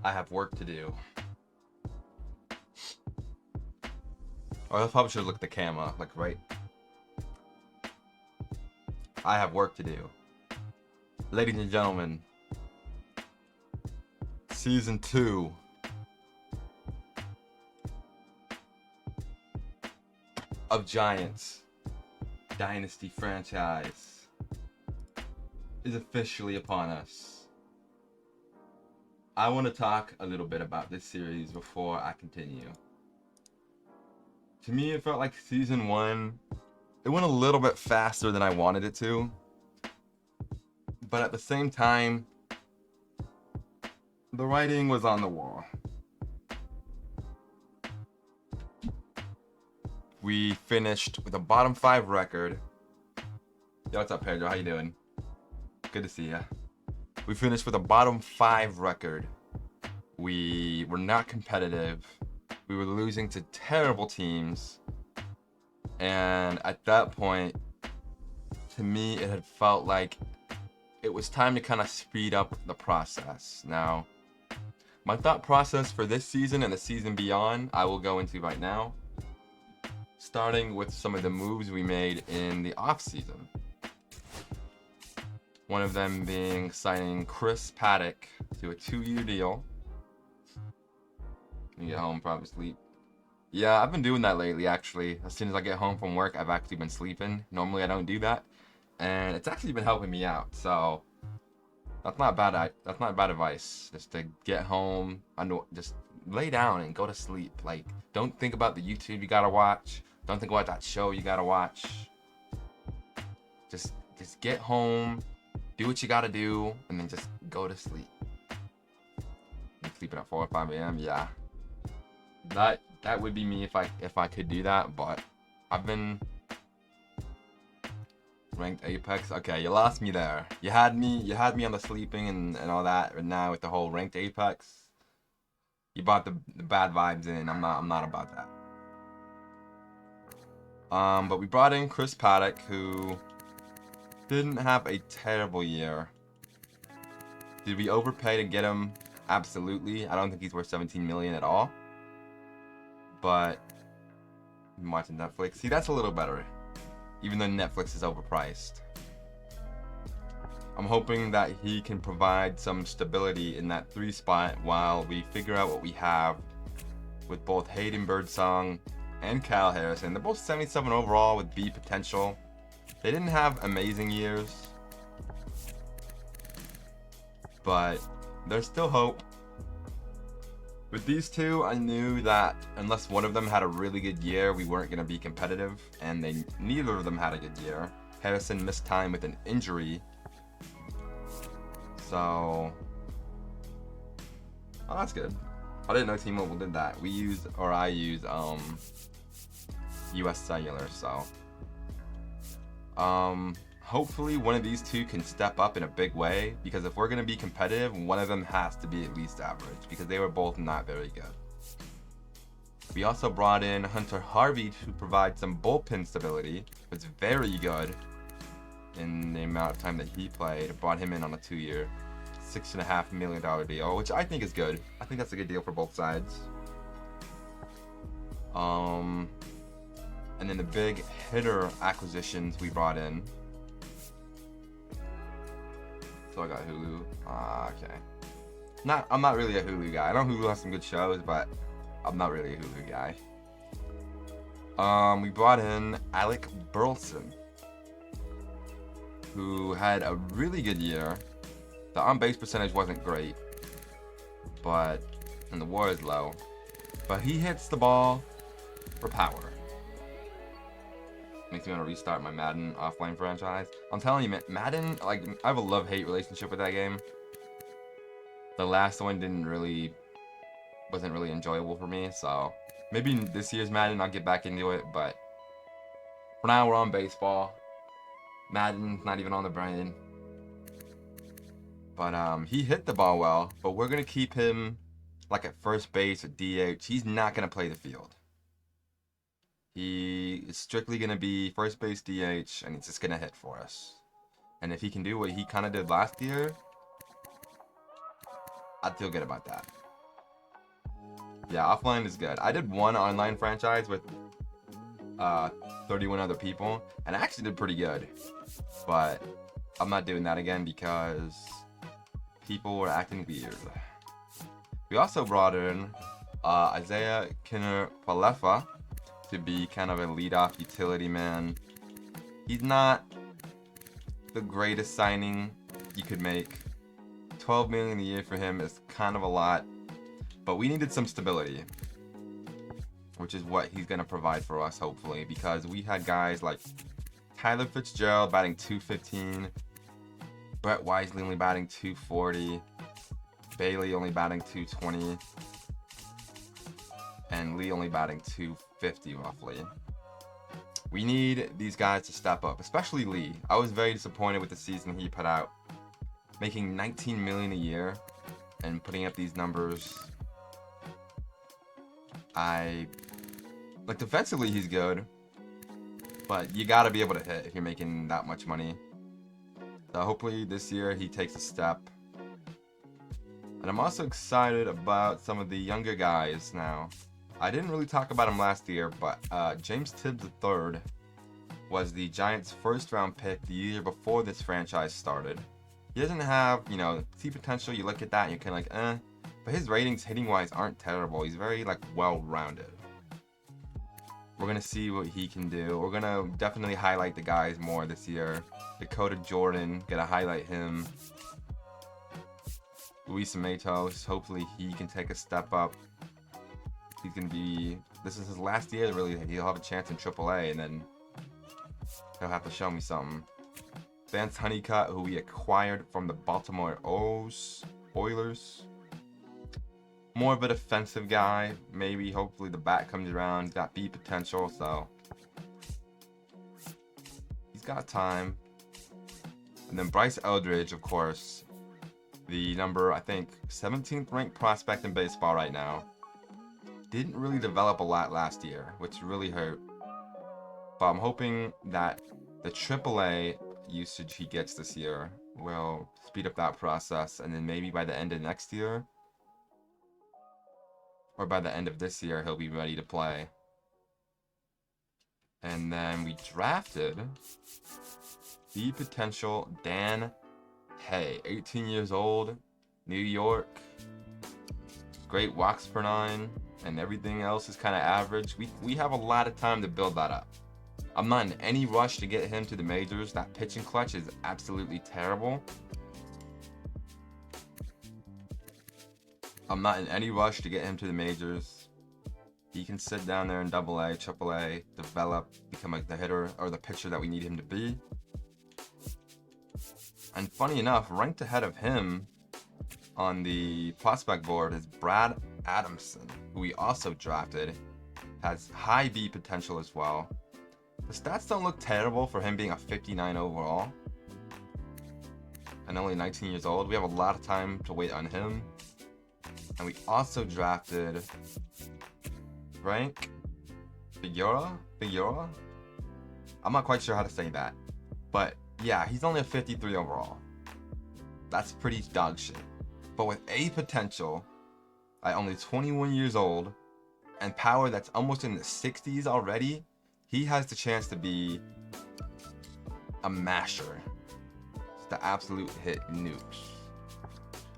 I have work to do. Or I probably should look at the camera, like right. I have work to do. Ladies and gentlemen, Season 2 of Giants Dynasty franchise is officially upon us. I want to talk a little bit about this series before I continue. To me, it felt like Season 1, it went a little bit faster than I wanted it to. But at the same time, the writing was on the wall. We finished with a bottom 5 record. Yo, what's up, Pedro? How you doing? Good to see ya. We finished with a bottom 5 record. We were not competitive. We were losing to terrible teams. And at that point, to me, it had felt like it was time to kind of speed up the process. Now, my thought process for this season and the season beyond, I will go into right now. Starting with some of the moves we made in the offseason. One of them being signing Chris Paddack to a 2-year deal. You get home, probably sleep. Yeah, I've been doing that lately, actually. As soon as I get home from work, I've actually been sleeping. Normally, I don't do that. And it's actually been helping me out, so that's not bad. That's not bad advice. Just to get home, just lay down and go to sleep. Like, don't think about the YouTube you gotta watch. Don't think about that show you gotta watch. Just get home, do what you gotta do, and then just go to sleep. I'm sleeping at 4 or 5 a.m. Yeah, that would be me if I could do that. But I've been ranked Apex. Okay, you lost me there. You had me on the sleeping and all that. And now with the whole ranked Apex, you brought the bad vibes in. I'm not about that. But we brought in Chris Paddack, who didn't have a terrible year. Did we overpay to get him? Absolutely. I don't think he's worth 17 million at all. But I'm watching Netflix. See, that's a little better. Even though Netflix is overpriced. I'm hoping that he can provide some stability in that 3 spot while we figure out what we have with both Hayden Birdsong and Kyle Harrison. They're both 77 overall with B potential. They didn't have amazing years, but there's still hope. With these two, I knew that unless one of them had a really good year, we weren't going to be competitive, and neither of them had a good year. Harrison missed time with an injury. So, oh, that's good. I didn't know T-Mobile did that. I use US Cellular, so. Hopefully one of these two can step up in a big way, because if we're going to be competitive, one of them has to be at least average, because they were both not very good. We also brought in Hunter Harvey to provide some bullpen stability. Was very good in the amount of time that he played. Brought him in on a 2-year, $6.5 million deal, which I think is good. I think that's a good deal for both sides. And then the big hitter acquisitions we brought in. So I got Hulu. Okay. I'm not really a Hulu guy. I know Hulu has some good shows, but I'm not really a Hulu guy. We brought in Alec Burleson, who had a really good year. The on-base percentage wasn't great, and the WAR is low, but he hits the ball for power. Makes me want to restart my Madden offline franchise. I'm telling you, man, Madden, like, I have a love-hate relationship with that game. The last one wasn't really enjoyable for me, so maybe this year's Madden I'll get back into it, but for now we're on baseball. Madden's not even on the brain. But he hit the ball well, but we're gonna keep him like at first base or DH. He's not gonna play the field. He is strictly going to be first base DH, and he's just going to hit for us. And if he can do what he kind of did last year, I'd feel good about that. Yeah, offline is good. I did one online franchise with 31 other people, and I actually did pretty good. But I'm not doing that again because people were acting weird. We also brought in Isaiah Kinner-Palefa to be kind of a leadoff utility man. He's not the greatest signing you could make. 12 million a year for him is kind of a lot, but we needed some stability, which is what he's going to provide for us, hopefully, because we had guys like Tyler Fitzgerald batting 215, Brett Wisely only batting 240, Bailey only batting 220, and Lee only batting 250 roughly. We need these guys to step up, especially Lee. I was very disappointed with the season he put out, making 19 million a year and putting up these numbers. Defensively he's good, but you gotta be able to hit if you're making that much money. So hopefully this year he takes a step. And I'm also excited about some of the younger guys now. I didn't really talk about him last year, but James Tibbs III was the Giants' first round pick the year before this franchise started. He doesn't have, see potential. You look at that and you're kind of like, eh. But his ratings hitting wise aren't terrible. He's very well-rounded. We're going to see what he can do. We're going to definitely highlight the guys more this year. Dakota Jordan, going to highlight him. Luis Matos, hopefully he can take a step up. He's going to be, this is his last year, really. He'll have a chance in AAA, and then he'll have to show me something. Vance Honeycutt, who we acquired from the Baltimore Oilers. More of a defensive guy. Maybe, hopefully the bat comes around. He's got B potential, so he's got time. And then Bryce Eldridge, of course. The number, I think, 17th ranked prospect in baseball right now. Didn't really develop a lot last year, which really hurt. But I'm hoping that the AAA usage he gets this year will speed up that process, and then maybe by the end of next year or by the end of this year he'll be ready to play. And then we drafted the potential Dan Hay, 18 years old, New York, great walks per nine, and everything else is kind of average. We have a lot of time to build that up. I'm not in any rush to get him to the majors. That pitching clutch is absolutely terrible. I'm not in any rush to get him to the majors. He can sit down there in AA, AAA, develop, become the hitter or the pitcher that we need him to be. And funny enough, ranked ahead of him on the prospect board is Brad Adamson, who we also drafted. Has high B potential as well. The stats don't look terrible for him being a 59 overall and only 19 years old. We have a lot of time to wait on him. And we also drafted Frank Figueroa? I'm not quite sure how to say that. But yeah, he's only a 53 overall. That's pretty dog shit. But with A potential, at only 21 years old, and power that's almost in the 60s already, he has the chance to be a masher. Just the absolute hit nukes.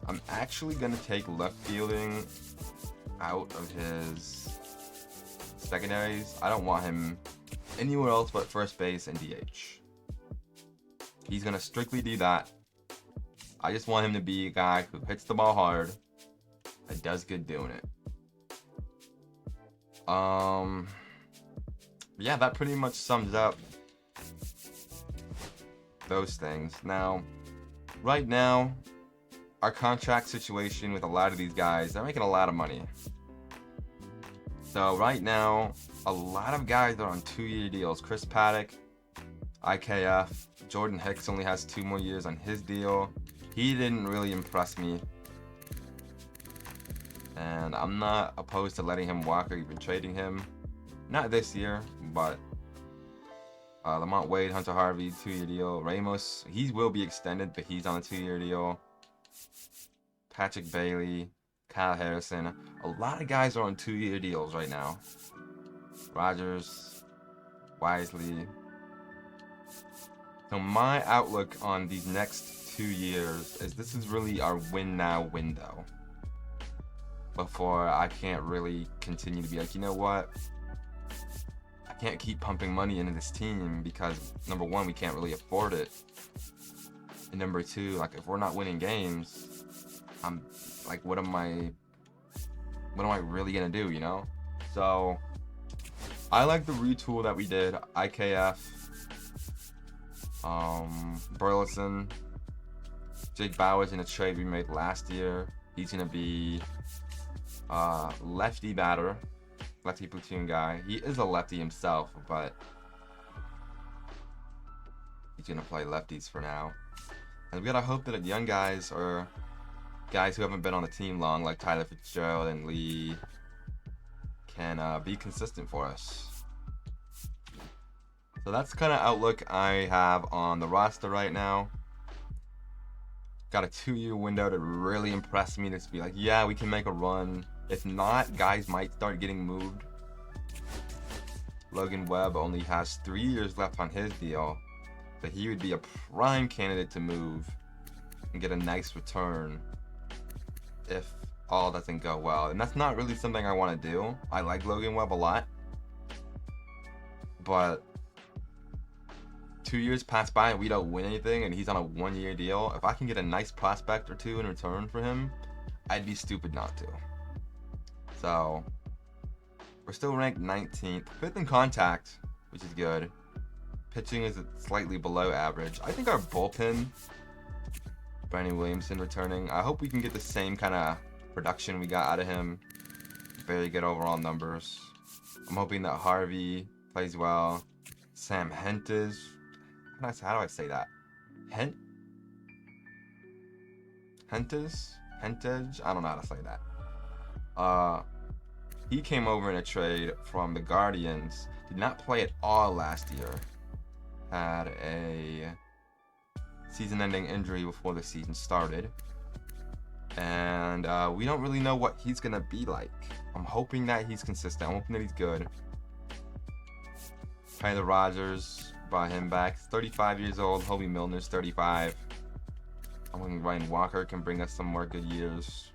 I'm actually going to take left fielding out of his secondaries. I don't want him anywhere else but first base and DH. He's going to strictly do that. I just want him to be a guy who hits the ball hard and does good doing it. Yeah, that pretty much sums up those things. Now, right now, our contract situation with a lot of these guys, they're making a lot of money. So right now, a lot of guys are on 2-year deals. Chris Paddack, IKF, Jordan Hicks only has 2 more years on his deal. He didn't really impress me. And I'm not opposed to letting him walk or even trading him. Not this year, but Lamont Wade, Hunter Harvey, 2-year deal. Ramos, he will be extended, but he's on a 2-year deal. Patrick Bailey, Kyle Harrison. A lot of guys are on 2-year deals right now. Rogers, Wisely. So my outlook on these next 2 years is this is really our win now window. Before I can't really continue to be like, you know what? I can't keep pumping money into this team because number one, we can't really afford it. And number two, like if we're not winning games, I'm like, what am I really gonna do, you know? So I like the retool that we did. IKF, Burleson, Jake Bowers in a trade we made last year. He's gonna be lefty batter, lefty platoon guy. He is a lefty himself, but he's gonna play lefties for now. And we gotta hope that young guys or guys who haven't been on the team long, like Tyler Fitzgerald and Lee, can be consistent for us. So that's the kind of outlook I have on the roster right now. Got a 2-year window to really impress me, to be like, yeah, we can make a run. If not, guys might start getting moved. Logan Webb only has 3 years left on his deal, but he would be a prime candidate to move and get a nice return if all doesn't go well. And that's not really something I want to do. I like Logan Webb a lot, but 2 years pass by and we don't win anything and he's on a 1-year deal. If I can get a nice prospect or two in return for him, I'd be stupid not to. So we're still ranked 19th, 5th in contact, which is good. Pitching is slightly below average. I think our bullpen, Brandon Williamson returning, I hope we can get the same kind of production we got out of him. Very good overall numbers. I'm hoping that Harvey plays well. Sam Hentes, how do I say that? Hentes? I don't know how to say that. He came over in a trade from the Guardians. Did not play at all last year. Had a season-ending injury before the season started. And we don't really know what he's going to be like. I'm hoping that he's consistent. I'm hoping that he's good. Tyler Rogers, brought him back. 35 years old. Hobie Milner's 35. I'm hoping Ryan Walker can bring us some more good years.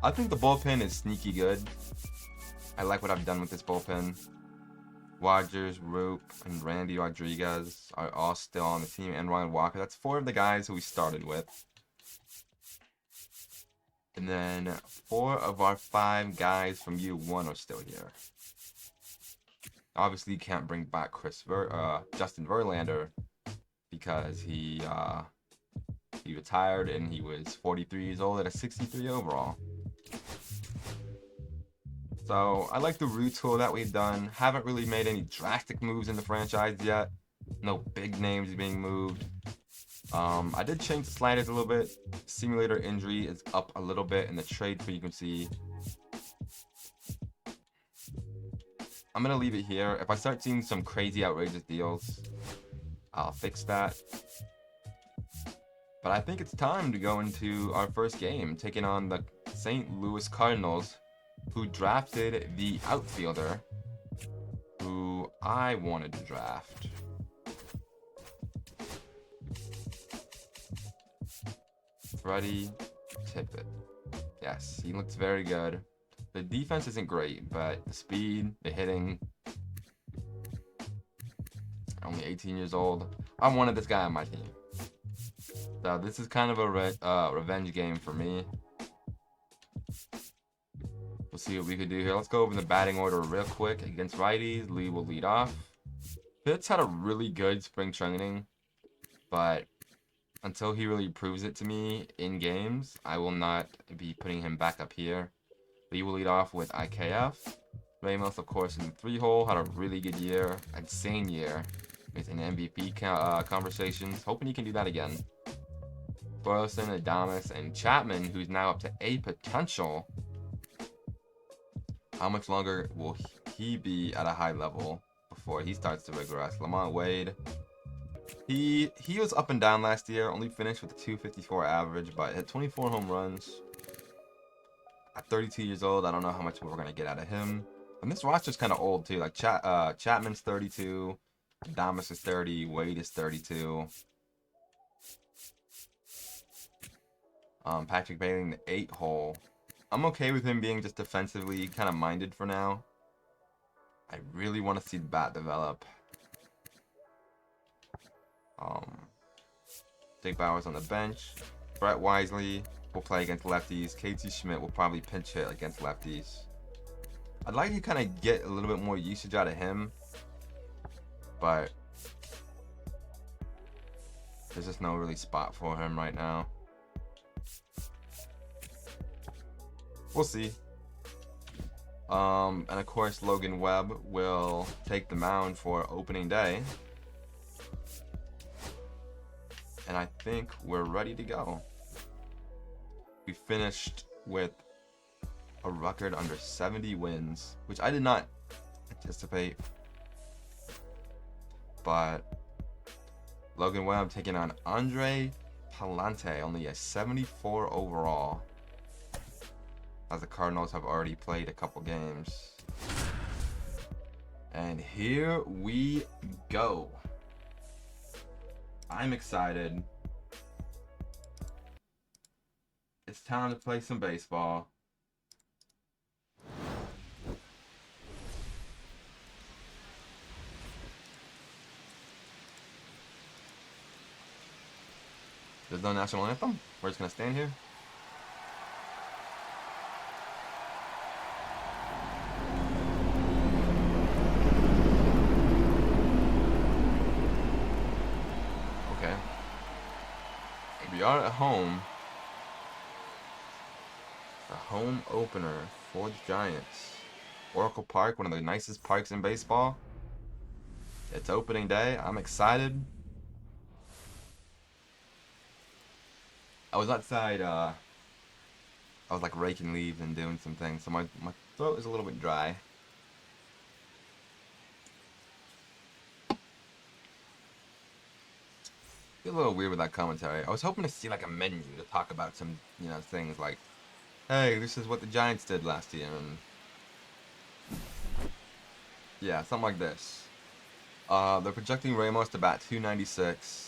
I think the bullpen is sneaky good. I like what I've done with this bullpen. Rogers, Roop, and Randy Rodriguez are all still on the team, and Ryan Walker. That's 4 of the guys who we started with. And then 4 of our 5 guys from year 1 are still here. Obviously, you can't bring back Justin Verlander because he retired and he was 43 years old at a 63 overall. So I like the retool that we've done. Haven't really made any drastic moves in the franchise yet. No big names being moved. I did change the sliders a little bit. Simulator injury is up a little bit in the trade frequency. I'm going to leave it here. If I start seeing some crazy outrageous deals, I'll fix that. But I think it's time to go into our first game, taking on the St. Louis Cardinals, who drafted the outfielder who I wanted to draft. Freddie Tippett. Yes, he looks very good. The defense isn't great, but the speed, the hitting. Only 18 years old. I wanted this guy on my team. So this is kind of a revenge game for me. We'll see what we can do here. Let's go over the batting order real quick. Against righties, Lee will lead off. Pitts had a really good spring training, but until he really proves it to me in games, I will not be putting him back up here. Lee will lead off with IKF. Ramos, of course, in the 3-hole, had a really good year, insane year, with an MVP conversations. Hoping he can do that again. Burleson, Adames, and Chapman, who's now up to A potential. How much longer will he be at a high level before he starts to regress? Lamont Wade. He was up and down last year, only finished with a 254 average, but had 24 home runs. At 32 years old, I don't know how much we're gonna get out of him. And this roster's kind of old too. Like Chapman's 32, Adames is 30, Wade is 32. Patrick Bailey in the 8 hole. I'm okay with him being just defensively kind of minded for now. I really want to see the bat develop. Jake Bauer's on the bench. Brett Wisely will play against lefties. KT Schmidt will probably pinch hit against lefties. I'd like to kind of get a little bit more usage out of him, but there's just no really spot for him right now. We'll see. And of course, Logan Webb will take the mound for opening day. And I think we're ready to go. We finished with a record under 70 wins, which I did not anticipate. But Logan Webb taking on Andre Palante, only a 74 overall, as the Cardinals have already played a couple games. And here we go. I'm excited. It's time to play some baseball. There's no national anthem. We're just gonna stand here. Okay. We are at home. The home opener for the Giants. Oracle Park, one of the nicest parks in baseball. It's opening day. I'm excited. I was outside, I was like raking leaves and doing some things, so my throat is a little bit dry. Feel a little weird with that commentary. I was hoping to see like a menu to talk about some, you know, things like, hey, this is what the Giants did last year, and yeah, something like this. They're projecting Ramos to bat 296.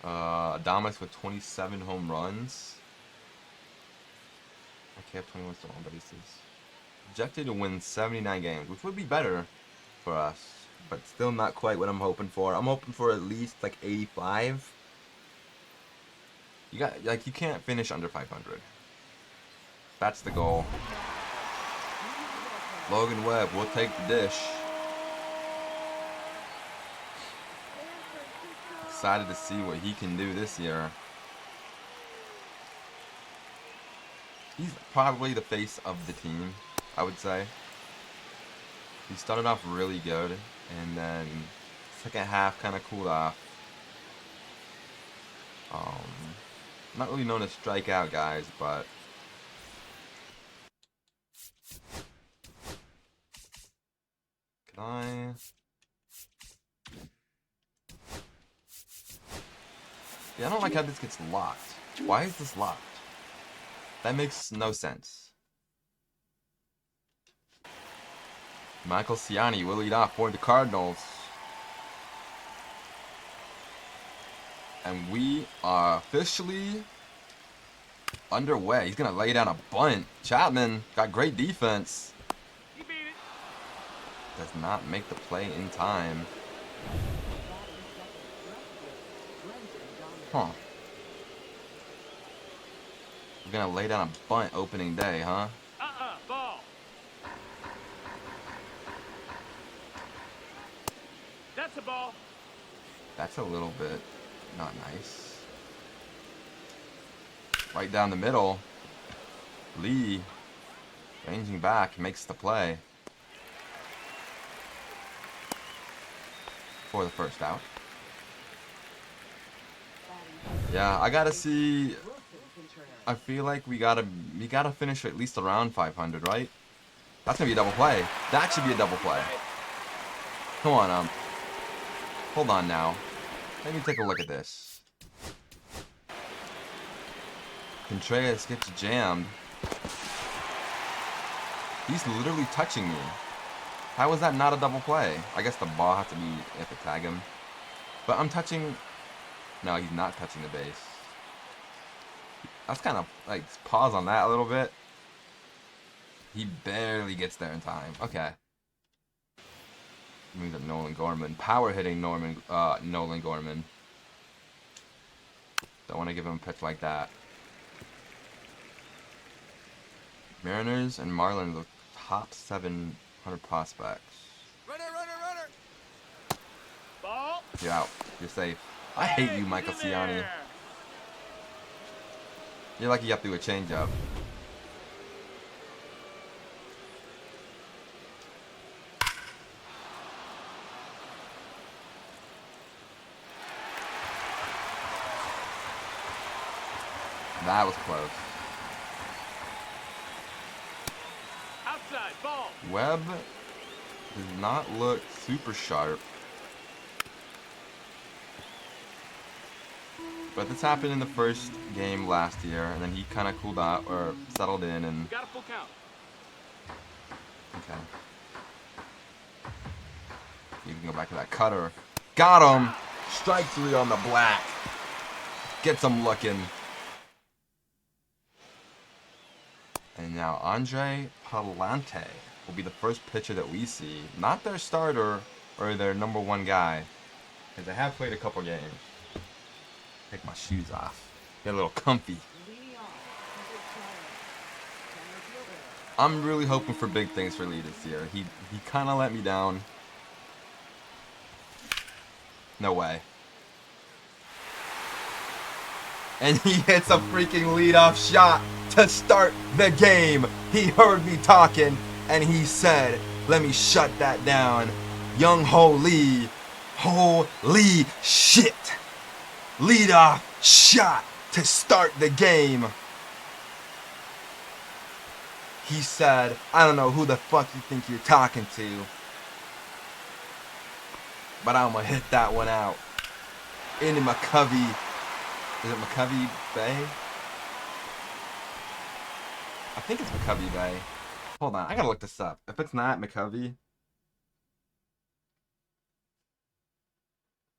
Adames with 27 home runs. Okay, have 21 stolen bases. Projected to win 79 games, which would be better for us, but still not quite what I'm hoping for. I'm hoping for at least like 85. You can't finish under 500. That's the goal. Logan Webb will take the dish. Excited to see what he can do this year. He's probably the face of the team, I would say. He started off really good, and then second half kind of cooled off. Not really known to strike out guys, but can I? Yeah, I don't like how this gets locked. Why is this locked? That makes no sense. Michael Ciani will lead off for the Cardinals. And we are officially underway. He's going to lay down a bunt. Chapman got great defense. Does not make the play in time. Huh. We're gonna lay down a bunt opening day, huh? Ball. That's a ball. That's a little bit not nice. Right down the middle. Lee, ranging back, makes the play for the first out. Yeah, I gotta see. I feel like we gotta finish at least around 500, right? That's gonna be a double play. That should be a double play. Come on, hold on now. Let me take a look at this. Contreras gets jammed. He's literally touching me. How is that not a double play? I guess the ball has to be, you have to tag him. But I'm touching... No, he's not touching the base. That's kind of, like, pause on that a little bit. He barely gets there in time. Okay. Moves up Nolan Gorman. Power hitting Nolan Gorman. Don't want to give him a pitch like that. Mariners and Marlins are top 700 prospects. Runner, runner, runner. Ball. You're out. You're safe. I hate you, Michael He's in Ciani. there. You're lucky you have to do a changeup. That was close. Outside, ball. Webb does not look super sharp. But this happened in the first game last year, and then he kind of cooled out, or settled in, and... Got a full count. Okay. You can go back to that cutter. Got him! Strike 3 on the black. Gets him looking. And now Andre Palante will be the first pitcher that we see. Not their starter or their number 1 guy. Because they have played a couple games. Take my shoes off. Get a little comfy. I'm really hoping for big things for Lee this year. He kind of let me down. No way. And he hits a freaking leadoff shot to start the game. He heard me talking and he said, let me shut that down. Young Ho Lee. Holy shit. Leadoff shot to start the game. He said, I don't know who the fuck you think you're talking to, but I'm gonna hit that one out. Into McCovey. Is it McCovey Bay? I think it's McCovey Bay. Hold on, I gotta look this up. If it's not McCovey,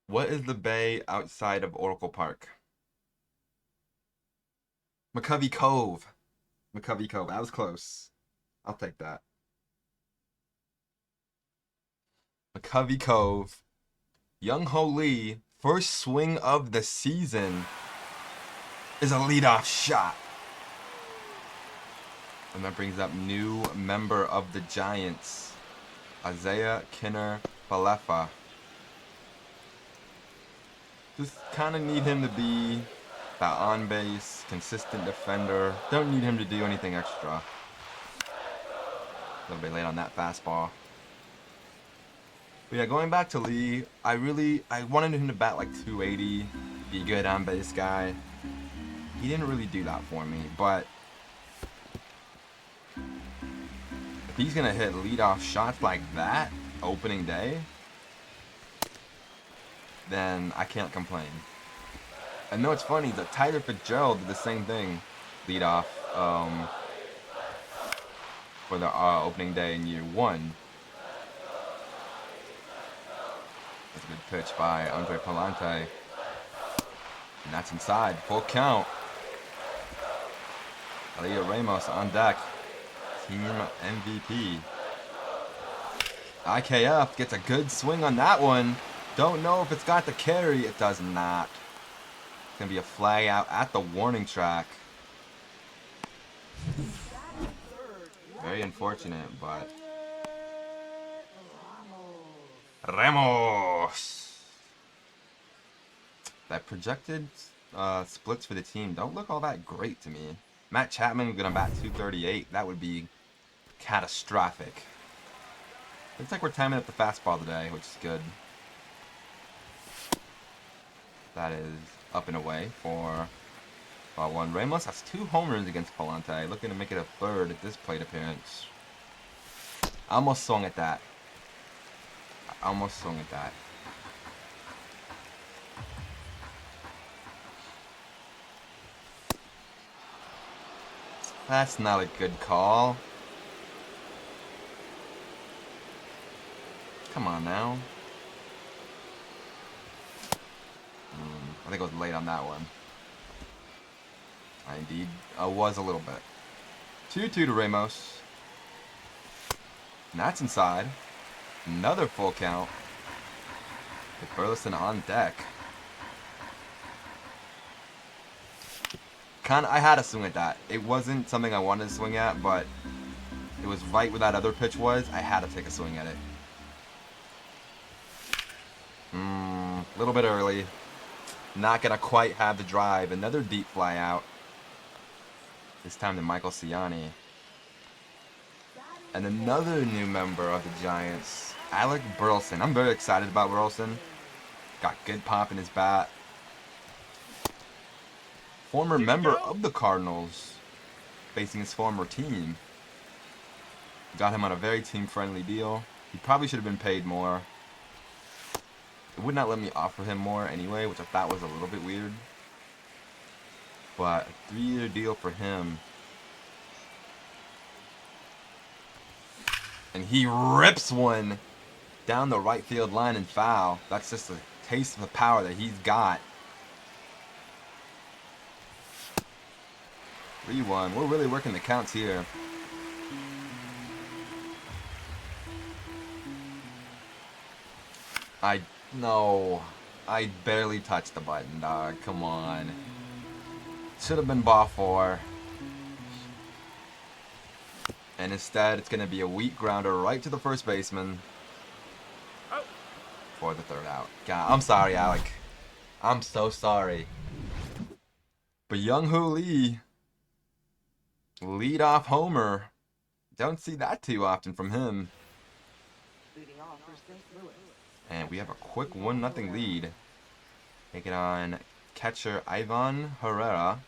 what is the bay outside of Oracle Park? McCovey Cove. McCovey Cove. That was close. I'll take that. McCovey Cove. Young Ho Lee, first swing of the season, is a leadoff shot. And that brings up new member of the Giants, Isaiah Kinner Falefa. Just kind of need him to be that on base, consistent defender. Don't need him to do anything extra. A little bit late on that fastball. But yeah, going back to Lee, I wanted him to bat like 280, be a good on base guy. He didn't really do that for me, but if he's gonna hit leadoff shots like that opening day, then I can't complain. I know it's funny that Tyler Fitzgerald did the same thing, lead off for the opening day in year 1. That's a good pitch by Andre Palante. And that's inside, full count. Alec Ramos on deck, team MVP. IKF gets a good swing on that one. Don't know if it's got the carry. It does not. It's going to be a flag out at the warning track. Very unfortunate, but... Ramos! That projected splits for the team don't look all that great to me. Matt Chapman going to bat 238. That would be catastrophic. Looks like we're timing up the fastball today, which is good. That is up and away for ball 1. Ramos has 2 home runs against Palante, looking to make it a 3rd at this plate appearance. I almost swung at that. That's not a good call. Come on now. I think I was late on that one. I indeed was a little bit. 2-2 to Ramos. And that's inside. Another full count. With Burleson on deck. I had a swing at that. It wasn't something I wanted to swing at, but it was right where that other pitch was. I had to take a swing at it. A little bit early. Not going to quite have the drive. Another deep fly out. This time to Michael Ciani. And another new member of the Giants, Alec Burleson. I'm very excited about Burleson. Got good pop in his bat. Former member of the Cardinals, facing his former team. Got him on a very team-friendly deal. He probably should have been paid more. It would not let me offer him more anyway, which I thought was a little bit weird. But a 3-year deal for him. And he rips one down the right field line and foul. That's just a taste of the power that he's got. 3-1. We're really working the counts here. No. I barely touched the button, dog. Come on. Should have been ball 4. And instead, it's going to be a weak grounder right to the first baseman. For the 3rd out. God, I'm sorry, Alec. I'm so sorry. But Young-Hoo Lee, lead-off homer. Don't see that too often from him. And we have a quick 1-0 lead. Taking on catcher Ivan Herrera.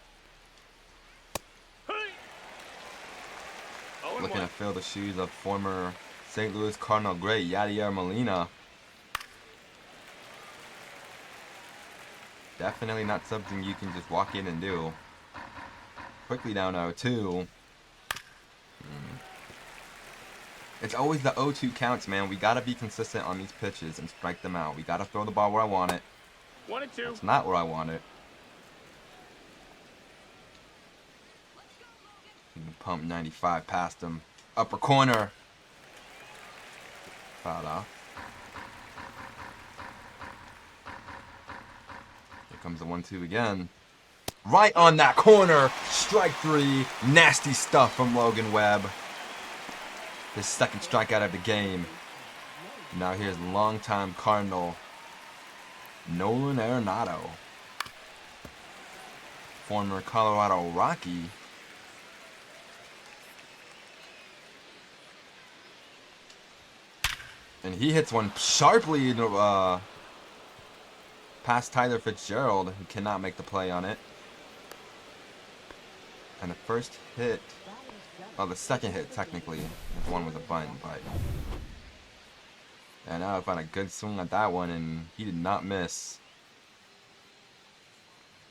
Looking to fill the shoes of former St. Louis Cardinal great Yadier Molina. Definitely not something you can just walk in and do. Quickly down 0-2. It's always the 0-2 counts, man. We gotta be consistent on these pitches and strike them out. We gotta throw the ball where I want it. 1-2. It's not where I want it. Pump 95 past him. Upper corner. Fouled off. Here comes the 1-2 again. Right on that corner. Strike 3. Nasty stuff from Logan Webb. His 2nd strikeout of the game. Now here's longtime Cardinal Nolan Arenado. Former Colorado Rocky. And he hits one sharply past Tyler Fitzgerald, who cannot make the play on it. And the first hit, well, the second hit technically, the one with a bunt, but. And now I found a good swing at that one, and he did not miss.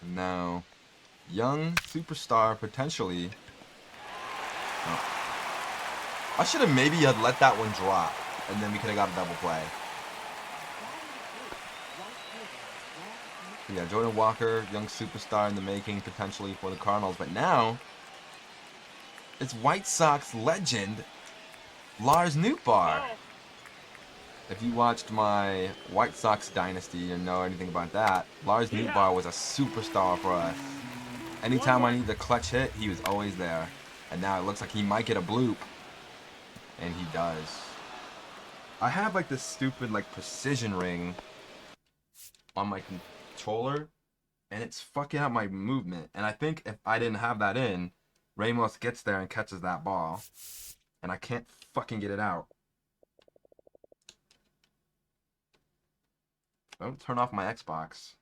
And now, young superstar potentially. Oh. I should have maybe had let that one drop, and then we could have got a double play. Yeah, Jordan Walker, young superstar in the making potentially for the Cardinals, but now it's White Sox legend Lars Nootbaar. If you watched my White Sox dynasty and know anything about that, Lars Nootbaar was a superstar for us. Anytime I needed a clutch hit, he was always there. And now it looks like he might get a bloop. And he does. I have like this stupid like precision ring on my controller, and it's fucking up my movement. And I think if I didn't have that in, Ramos gets there and catches that ball. And I can't fucking get it out. Don't turn off my Xbox.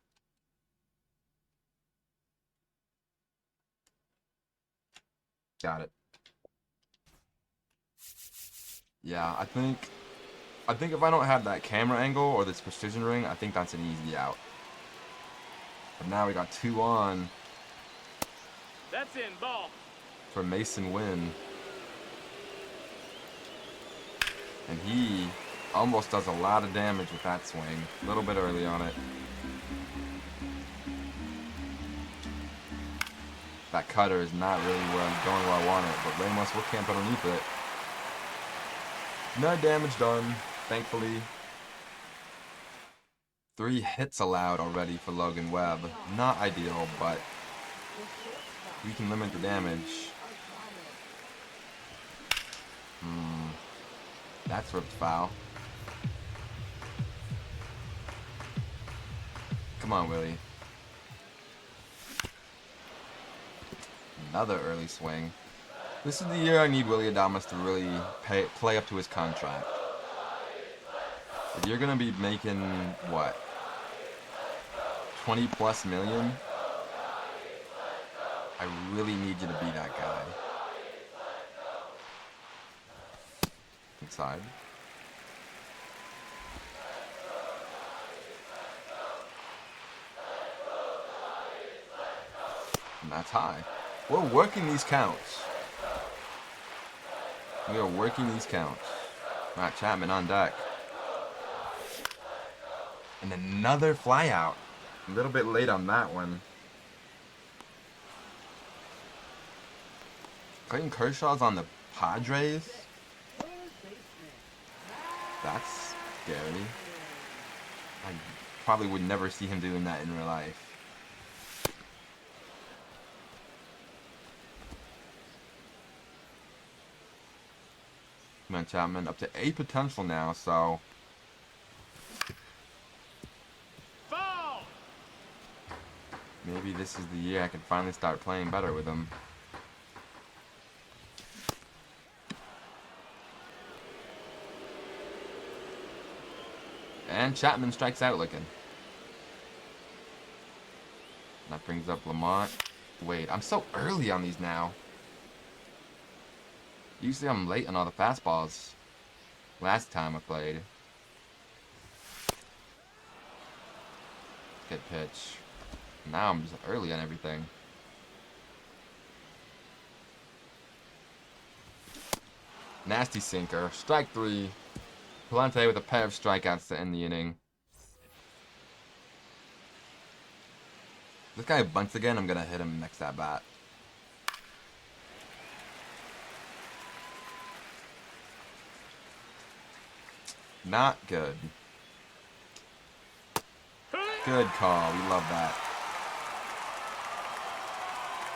Got it. Yeah, I think if I don't have that camera angle or this precision ring, I think that's an easy out. But now we got 2 on. That's in, ball. For Mason Wynn. And he Almost does a lot of damage with that swing. A little bit early on it. That cutter is not really where I'm going where I want it, but Ramos will camp underneath it. No damage done, thankfully. 3 hits allowed already for Logan Webb. Not ideal, but we can limit the damage. That's ripped foul. Come on, Willie. Another early swing. This is the year I need Willie Adames to really play up to his contract. If you're going to be making, what, 20 plus million, I really need you to be that guy. Inside. And that's high. We're working these counts. We are working these counts. Matt Chapman on deck. And another fly out. A little bit late on that one. Clayton Kershaw's on the Padres. That's scary. I probably would never see him doing that in real life. Come on, Chapman. Up to 8 potential now, so... Foul! maybe this is the year I can finally start playing better with him. And Chapman strikes out looking. That brings up Lamont. Wait, I'm so early on these now. Usually I'm late on all the fastballs. Last time I played. Good pitch. Now I'm just early on everything. Nasty sinker. Strike 3. Palante with a pair of strikeouts to end the inning. This guy bunts again, I'm going to hit him next at bat. Not good. Good call. We love that.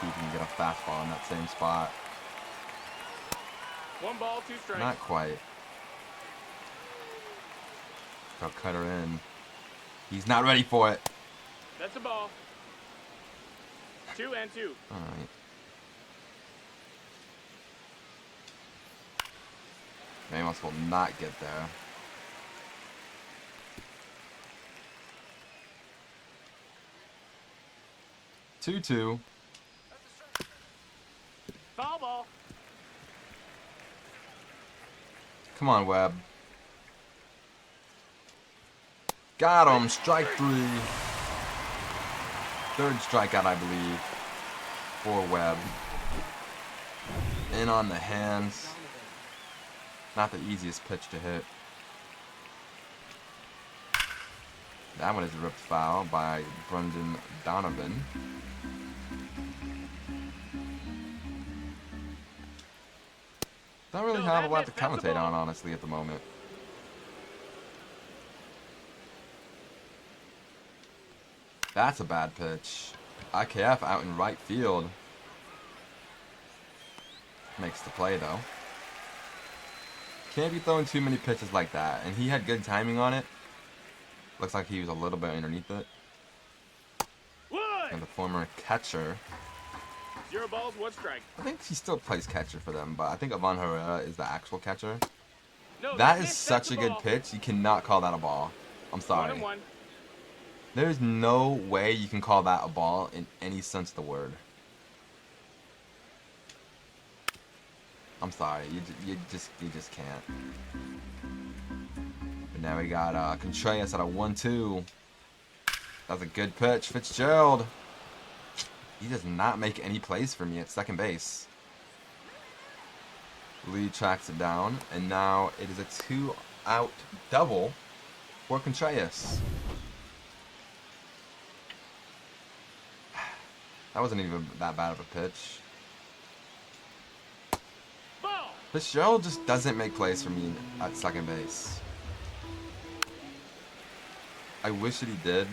See if we can get a fastball in that same spot. 1 ball, 2 strikes. Not quite. I'll cut her in. He's not ready for it. That's a ball. 2 and 2. Alright. Ramos will not get there. Two. Foul ball. Come on, Webb. Got him. Strike 3. 3rd strikeout, I believe, for Webb. In on the hands. Not the easiest pitch to hit. That one is ripped foul by Brendan Donovan. Don't really have a lot to commentate on, honestly, at the moment. That's a bad pitch. IKF out in right field. Makes the play, though. Can't be throwing too many pitches like that. And he had good timing on it. Looks like he was a little bit underneath it. And the former catcher. 0 balls, 1 strike. I think he still plays catcher for them, but I think Ivan Herrera is the actual catcher. No, That is such a good pitch. You cannot call that a ball. I'm sorry. 1-1. There's no way you can call that a ball in any sense of the word. I'm sorry. You just can't. But now we got Contreras at a 1-2. That's a good pitch. Fitzgerald. He does not make any plays for me at second base. Lee tracks it down, and now it is a 2 out double for Contreras. That wasn't even that bad of a pitch. Ball. Fitzgerald just doesn't make plays for me at second base. I wish that he did.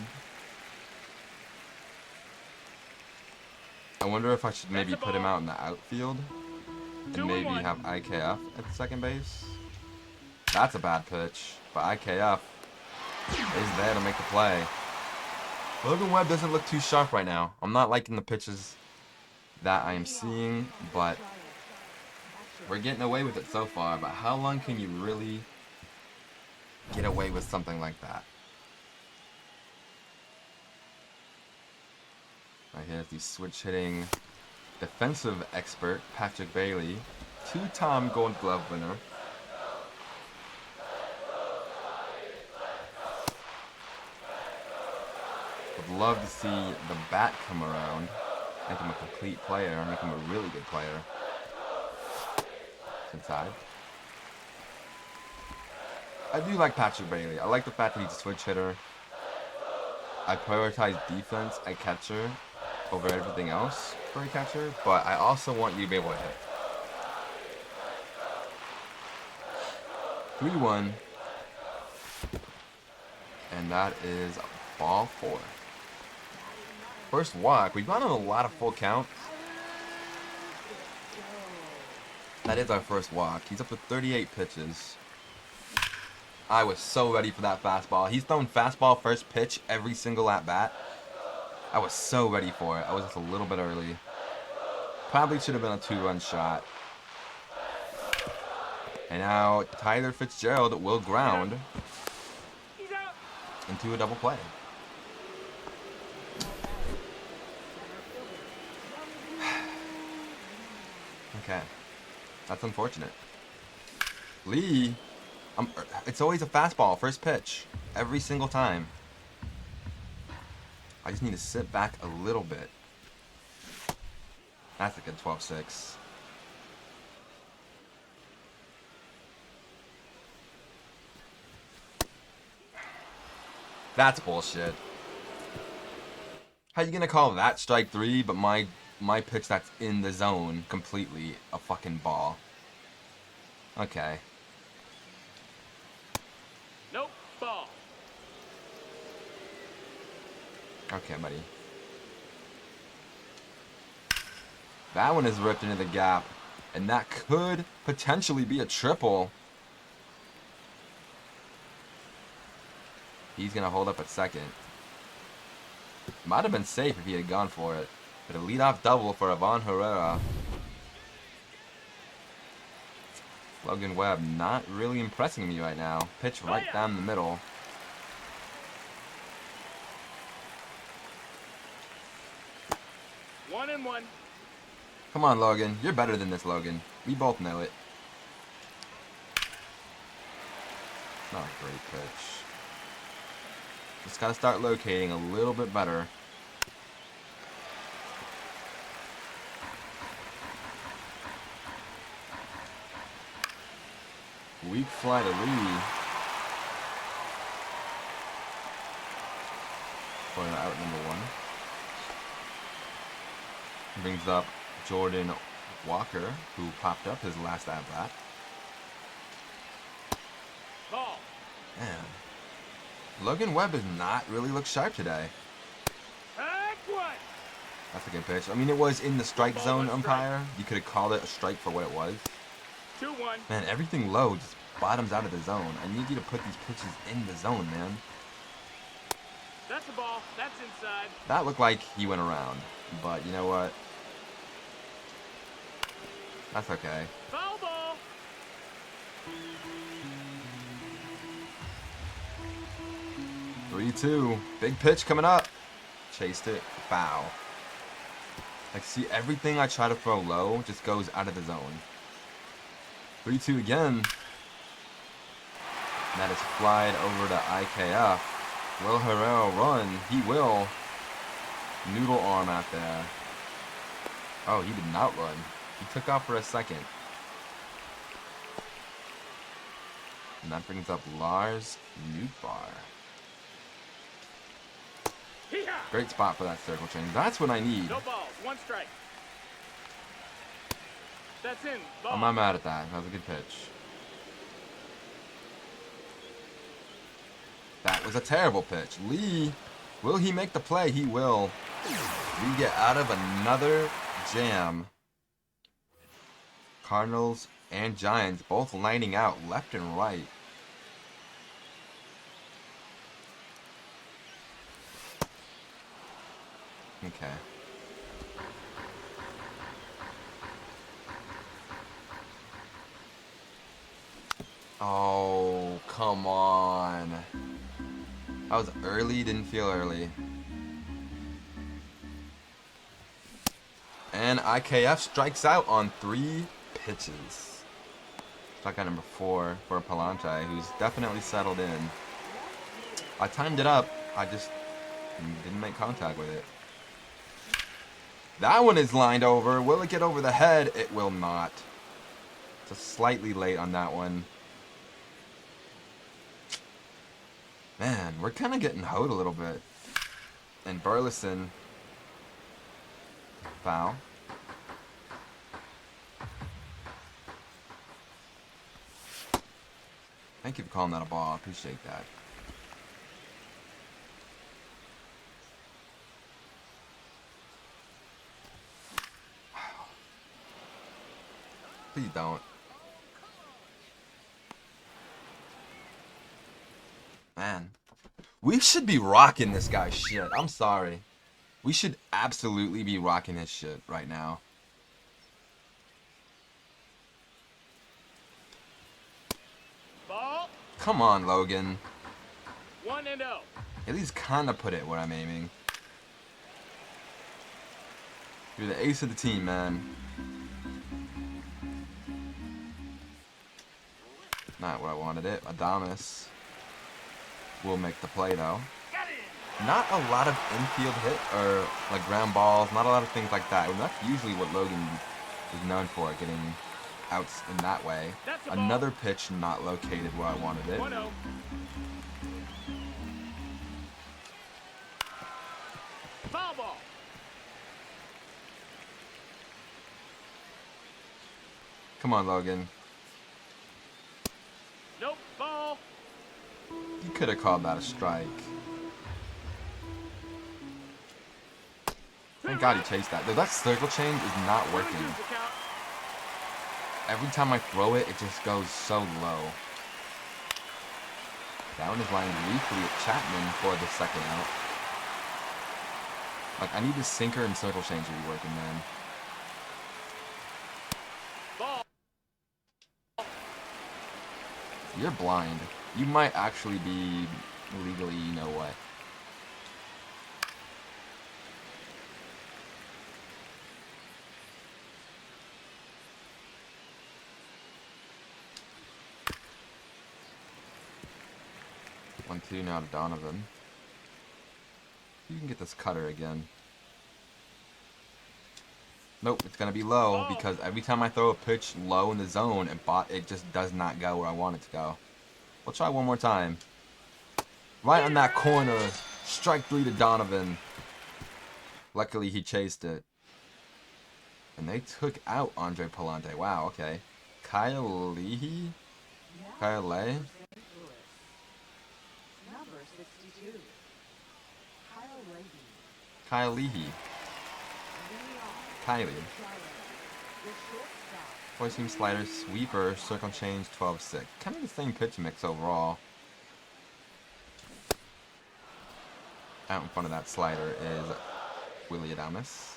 I wonder if I should maybe put him out in the outfield and maybe have IKF at second base. That's a bad pitch, but IKF is there to make the play. Logan Webb doesn't look too sharp right now. I'm not liking the pitches that I am seeing, but we're getting away with it so far. But how long can you really get away with something like that? Right, here's the switch hitting defensive expert, Patrick Bailey, two-time Gold Glove winner. Would love to see the bat come around, make him a complete player, make him a really good player. It's inside. I do like Patrick Bailey. I like the fact that he's a switch hitter. I prioritize defense at catcher over everything else for a catcher, but I also want you to be able to hit. 3-1. And that is ball 4. First walk. We've gone on a lot of full counts. That is our first walk. He's up to 38 pitches. I was so ready for that fastball. He's thrown fastball first pitch every single at bat. I was so ready for it. I was just a little bit early. Probably should have been a 2-run shot. And now Tyler Fitzgerald will ground into a double play. Okay. That's unfortunate. Lee, it's always a fastball, first pitch. Every single time. I just need to sit back a little bit. That's a good 12-6. That's bullshit. How you gonna call that strike 3, but my pitch that's in the zone completely a fucking ball? Okay. Nope. Ball. Okay, buddy. That one is ripped into the gap, and that could potentially be a triple. He's gonna hold up at second. Might have been safe if he had gone for it. But a leadoff double for Ivan Herrera. Logan Webb not really impressing me right now. Pitch right down the middle. One and one. Come on, Logan. You're better than this, Logan. We both know it. Not a great pitch. Just gotta start locating a little bit better. Weak fly to Lee. For out number 1. Brings up Jordan Walker, who popped up his last at-bat. Ball. Man. Logan Webb does not really look sharp today. That's a good pitch. I mean, it was in the strike zone, umpire. You could have called it a strike for what it was. 2-1. Man, everything low just bottoms out of the zone. I need you to put these pitches in the zone, man. That's a ball. That's inside. That looked like he went around. But you know what? That's okay. Foul ball. Three, 2. Big pitch coming up. Chased it. Foul. Like, see, everything I try to throw low just goes out of the zone. 3-2 again. And that is flied over to IKF. Will Herrera run? He will. Noodle arm out there. Oh, he did not run. He took off for a second. And that brings up Lars Nootbaar. Great spot for that circle change. That's what I need. No balls, 1 strike. That's in. Ball. I'm not mad at that. That was a good pitch. That was a terrible pitch. Lee, will he make the play? He will. We get out of another jam. Cardinals and Giants both lining out left and right. Okay. Oh, come on. That was early, didn't feel early. And IKF strikes out on 3 pitches. Strikeout number 4 for Palante, who's definitely settled in. I timed it up, I just didn't make contact with it. That one is lined over. Will it get over the head? It will not. Just slightly late on that one. Man, we're kind of getting hoed a little bit. And Burleson. Foul. Thank you for calling that a ball. I appreciate that. Please don't. Man. We should be rocking this guy's shit. I'm sorry. We should absolutely be rocking his shit right now. Ball. Come on, Logan. 1-0. At least kind of put it where I'm aiming. You're the ace of the team, man. Not what I wanted it. Adames will make the play, though. Not a lot of infield hit or like ground balls. Not a lot of things like that. And that's usually what Logan is known for, getting outs in that way. Another pitch not located where I wanted it. 1-0. Foul ball. Come on, Logan. Nope. Ball. You could have called that a strike. Thank God he chased that. Though that circle change is not working. Every time I throw it, it just goes so low. That one is lying weakly at Chapman for the second out. Like, I need the sinker and circle change to be working, man. Ball. You're blind. You might actually be legally, you know what. One, two now to Donovan. You can get this cutter again. Nope, it's gonna be low because every time I throw a pitch low in the zone, it just does not go where I want it to go. We'll try one more time. Right on that corner. Strike 3 to Donovan. Luckily he chased it. And they took out Andre Palante. Wow, okay. Kyle Leahy? Kyle Lay? Kyle Leahy. Kylie. Four seam slider, sweeper, circle change, 12-6. Kind of the same pitch mix overall. Out in front of that slider is Willie Adames.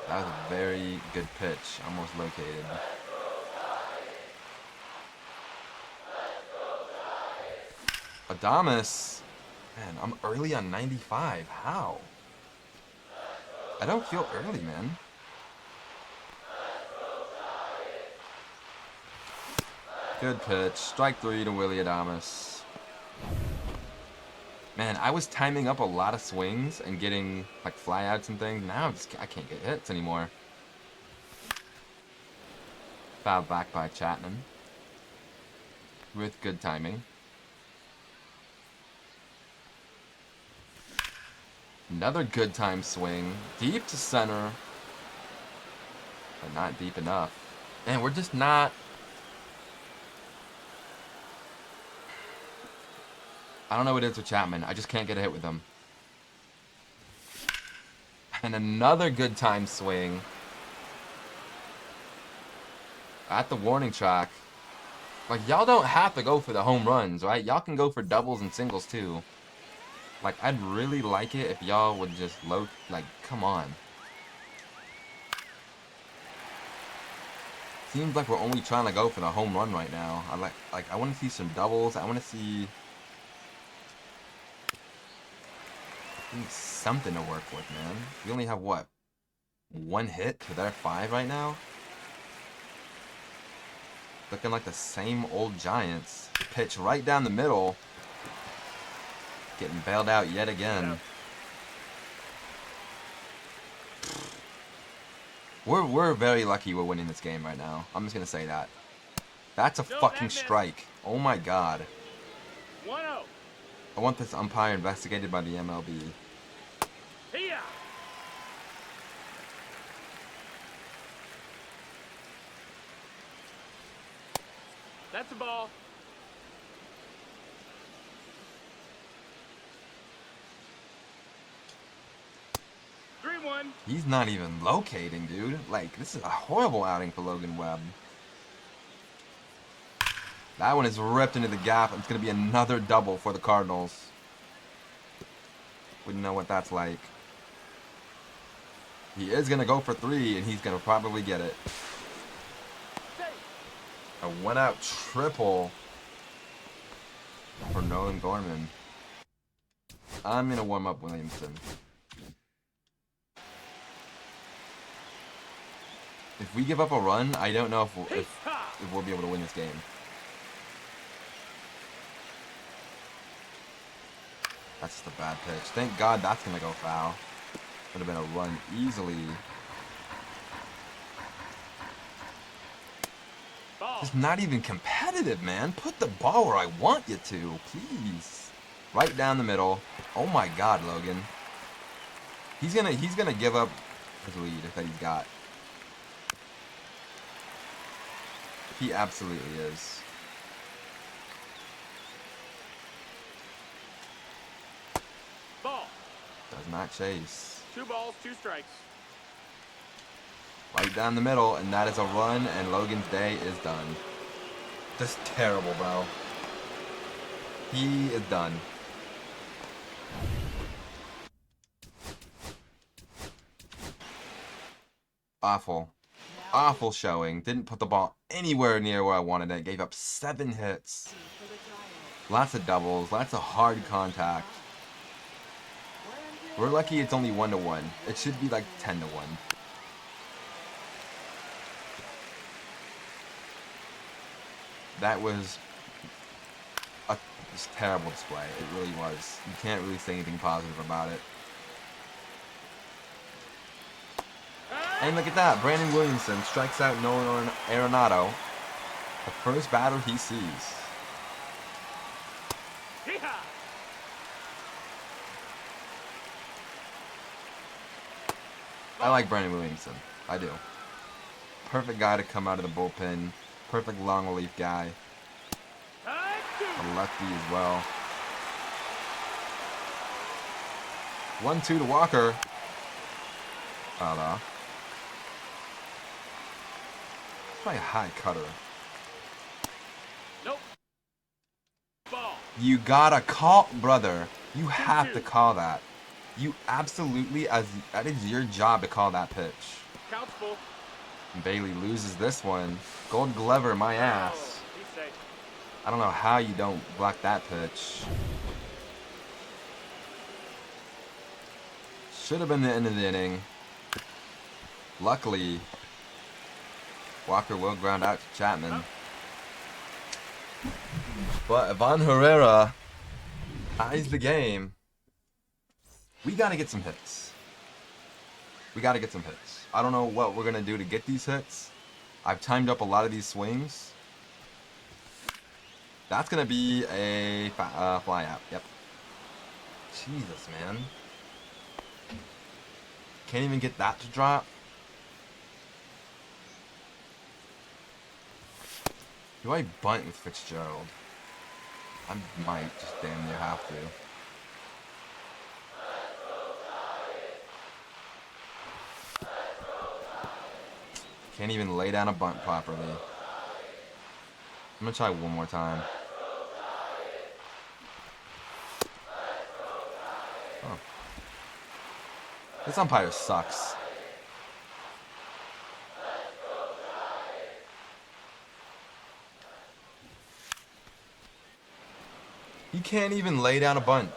That was a very good pitch, almost located. Adames, man, I'm early on 95. How? I don't feel early, man. Good pitch. Strike 3 to Willie Adames. Man, I was timing up a lot of swings and getting like flyouts and things. Now I can't get hits anymore. Foul back by Chapman. With good timing. Another good time swing. Deep to center. But not deep enough. And we're just not... I don't know what it is with Chapman. I just can't get a hit with him. And another good time swing. At the warning track. Like, y'all don't have to go for the home runs, right? Y'all can go for doubles and singles, too. Like, I'd really like it if y'all would just load... Like, come on. Seems like we're only trying to go for the home run right now. I want to see some doubles. I want to see... something to work with, man. We only have, what? 1 hit to their 5 right now? Looking like the same old Giants. Pitch right down the middle. Getting bailed out yet again. We're very lucky we're winning this game right now. I'm just going to say that. That's a fucking strike. Oh my god. 1-0. I want this umpire investigated by the MLB. Here. That's a ball. He's not even locating, dude. Like, this is a horrible outing for Logan Webb. That one is ripped into the gap. It's going to be another double for the Cardinals. Wouldn't know what that's like. He is going to go for 3, and he's going to probably get it. A one-out triple for Nolan Gorman. I'm going to warm up Williamson. If we give up a run, I don't know if we'll be able to win this game. That's just a bad pitch. Thank God that's going to go foul. Would have been a run easily. Just not even competitive, man. Put the ball where I want you to, please. Right down the middle. Oh my God, Logan. He's gonna give up his lead that he's got. He absolutely is. Ball. Does not chase. 2 balls, 2 strikes. Right down the middle, and that is a run, and Logan's day is done. Just terrible, bro. He is done. Awful. Awful showing. Didn't put the ball anywhere near where I wanted it. Gave up 7 hits. Lots of doubles. Lots of hard contact. We're lucky it's only 1-1. It should be like 10-1. That was a just terrible display. It really was. You can't really say anything positive about it. And look at that. Brandon Williamson strikes out Nolan Arenado. The first batter he sees. I like Brandon Williamson. I do. Perfect guy to come out of the bullpen. Perfect long relief guy. A lefty as well. 1-2 to Walker. It's probably a high cutter. Nope. Ball. You gotta call, brother. You have to call that. You absolutely, that is your job to call that pitch. Count's full. Bailey loses this one. Gold Glover, my ass. He's safe. I don't know how you don't block that pitch. Should have been the end of the inning. Luckily, Walker will ground out to Chapman. But Ivan Herrera ties the game. We gotta get some hits. We gotta get some hits. I don't know what we're gonna do to get these hits. I've timed up a lot of these swings. That's gonna be a fly out. Yep. Jesus, man. Can't even get that to drop. Do I bunt with Fitzgerald? I might just damn near have to. Can't even lay down a bunt properly. I'm gonna try one more time. Oh. This umpire sucks. He can't even lay down a bunt.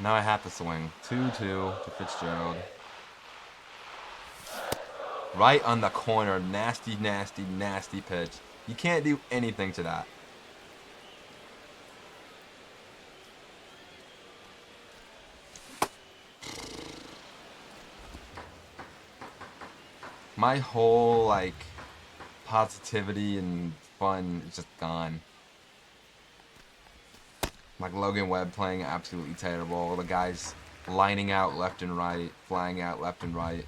Now I have to swing. 2-2 to Fitzgerald. Right on the corner. Nasty, nasty, nasty pitch. You can't do anything to that. My whole, like, positivity and fun is just gone. Like Logan Webb playing absolutely terrible. The guys lining out left and right, flying out left and right.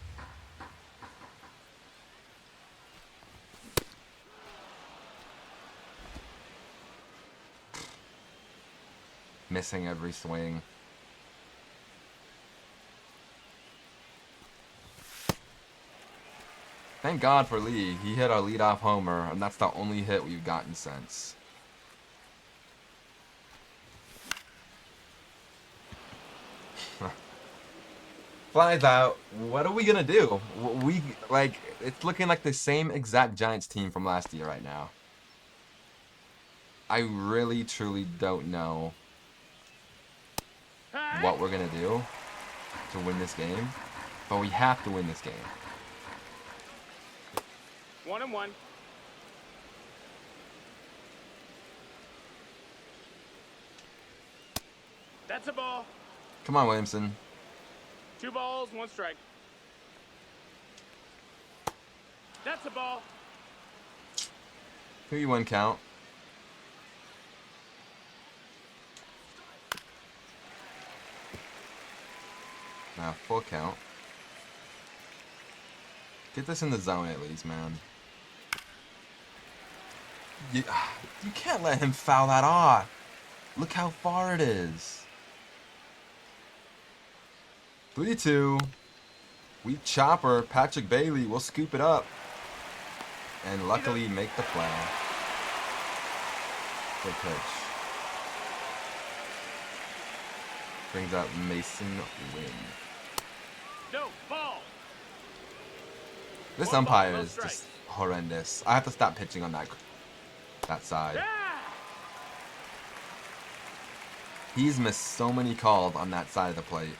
Missing every swing. Thank God for Lee. He hit our leadoff homer, and that's the only hit we've gotten since. Flies out. What are we gonna do? It's looking like the same exact Giants team from last year right now. I really, truly don't know what we're gonna do to win this game, but we have to win this game. 1-1. That's a ball. Come on, Williamson. 2 balls, 1 strike. That's a ball. 3-1 count. Now full count. Get this in the zone at least, man. You can't let him foul that off. Look how far it is. 3-2. We chopper. Patrick Bailey will scoop it up. And luckily make the play. Good pitch. Brings up Mason Wynn. No, ball. This 1 umpire ball, no is strike. just horrendous. I have to stop pitching on that side. Yeah. He's missed so many calls on that side of the plate.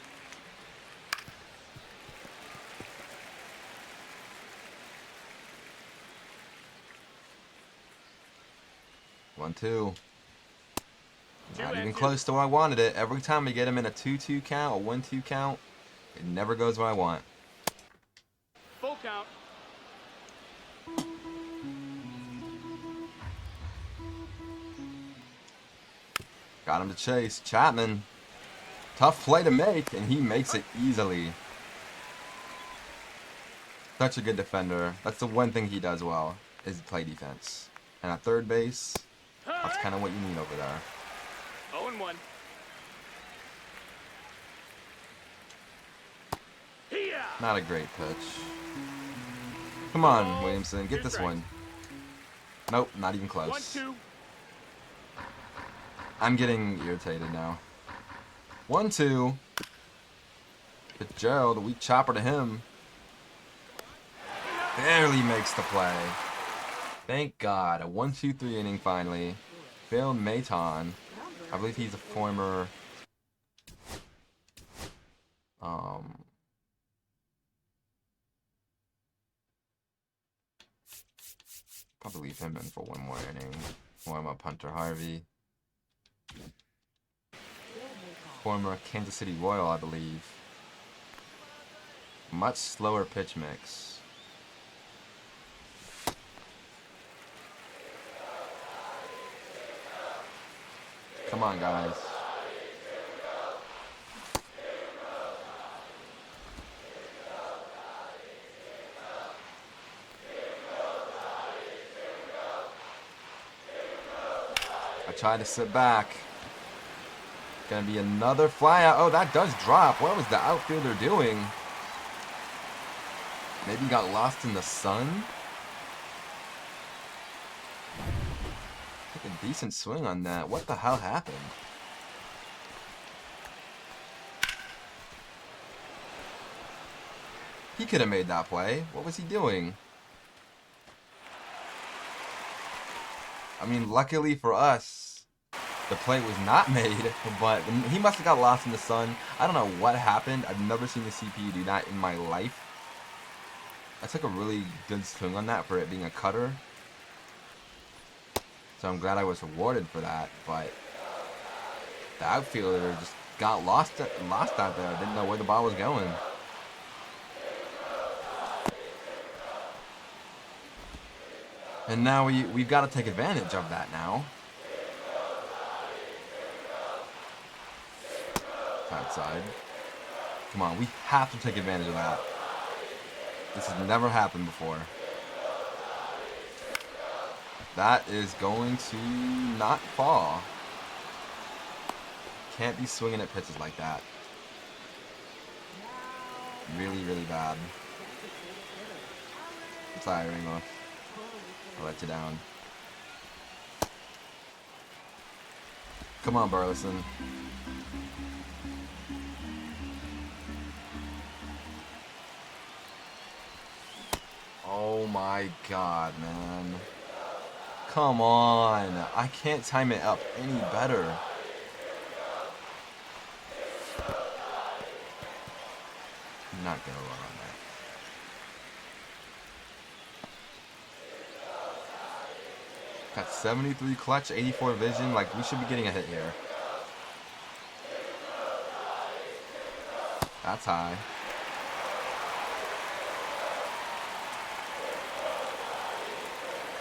One, two. Not even close to where I wanted it. Every time I get him in a 2-2 count, a 1-2 count, it never goes where I want. Full count. Got him to chase. Chapman. Tough play to make, and he makes it easily. Such a good defender. That's the one thing he does well, is play defense. And at third base, that's kind of what you need over there. 0-1. Not a great pitch. Come on, Williamson. Get this one. Nope, not even close. 1-2. I'm getting irritated now. 1-2. Fitzgerald, a weak chopper to him. Barely makes the play. Thank God. A 1-2-3 inning finally. Phil Maton. I believe he's a former... Probably leave him in for one more inning. Warm up Hunter Harvey. Former Kansas City Royal, I believe. Much slower pitch mix. Come on, guys. I tried to sit back. Gonna be another fly out. Oh, that does drop. What was the outfielder doing? Maybe he got lost in the sun? Took a decent swing on that. What the hell happened? He could have made that play. What was he doing? I mean, luckily for us, the play was not made, but he must have got lost in the sun. I don't know what happened. I've never seen the CPU do that in my life. I took a really good swing on that for it being a cutter. So I'm glad I was rewarded for that, but the outfielder just got lost out there. Didn't know where the ball was going. And now we've got to take advantage of that now. Outside. Come on, we have to take advantage of that. This has never happened before. That is going to not fall. Can't be swinging at pitches like that. Really, really bad. I'm sorry, Ringo. I let you down. Come on, Burleson. Oh my god, man. Come on. I can't time it up any better. I'm not gonna run on that. Got 73 clutch, 84 vision. Like, we should be getting a hit here. That's high.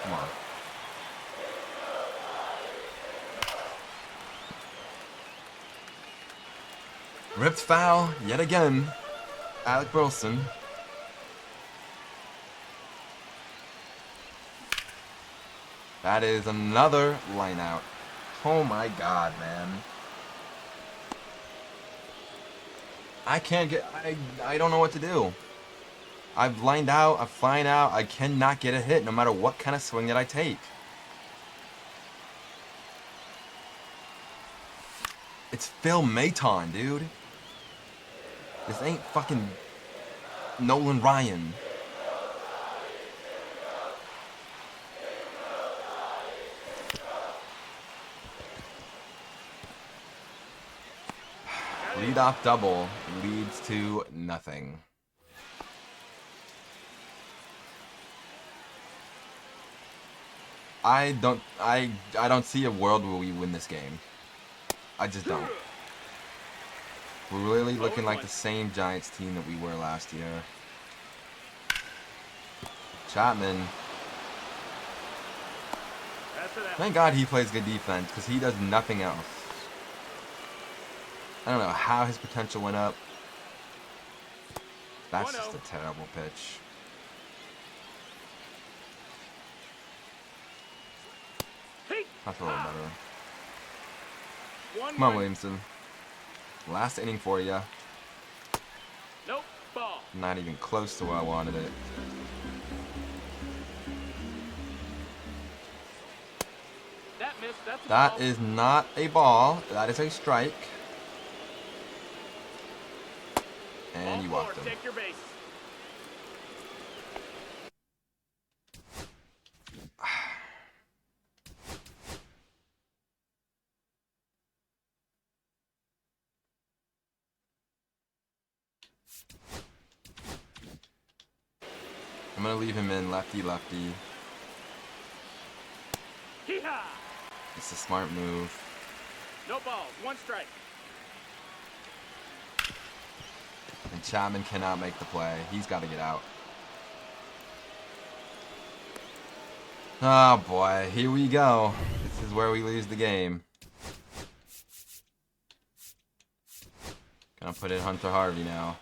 Come on. Ripped foul, yet again. Alec Burleson. That is another line out. Oh my god, man. I can't get... I don't know what to do. I've lined out, I'm flying out. I cannot get a hit no matter what kind of swing that I take. It's Phil Maton, dude. This ain't fucking Nolan Ryan. Leadoff double leads to nothing. I don't see a world where we win this game. I just don't. We're really looking like the same Giants team that we were last year. Chapman. Thank God he plays good defense, because he does nothing else. I don't know how his potential went up. That's just a terrible pitch. That's a little better. Come on, Williamson. Last inning for you. Nope, ball. Not even close to where I wanted it. That missed. That's a That ball. is not a ball. That is a strike. And you walked him. Take your base. I'm gonna leave him in lefty. Hee-haw! It's a smart move. No balls. One strike. And Chapman cannot make the play. He's got to get out. Oh boy, here we go. This is where we lose the game. Gonna put in Hunter Harvey now.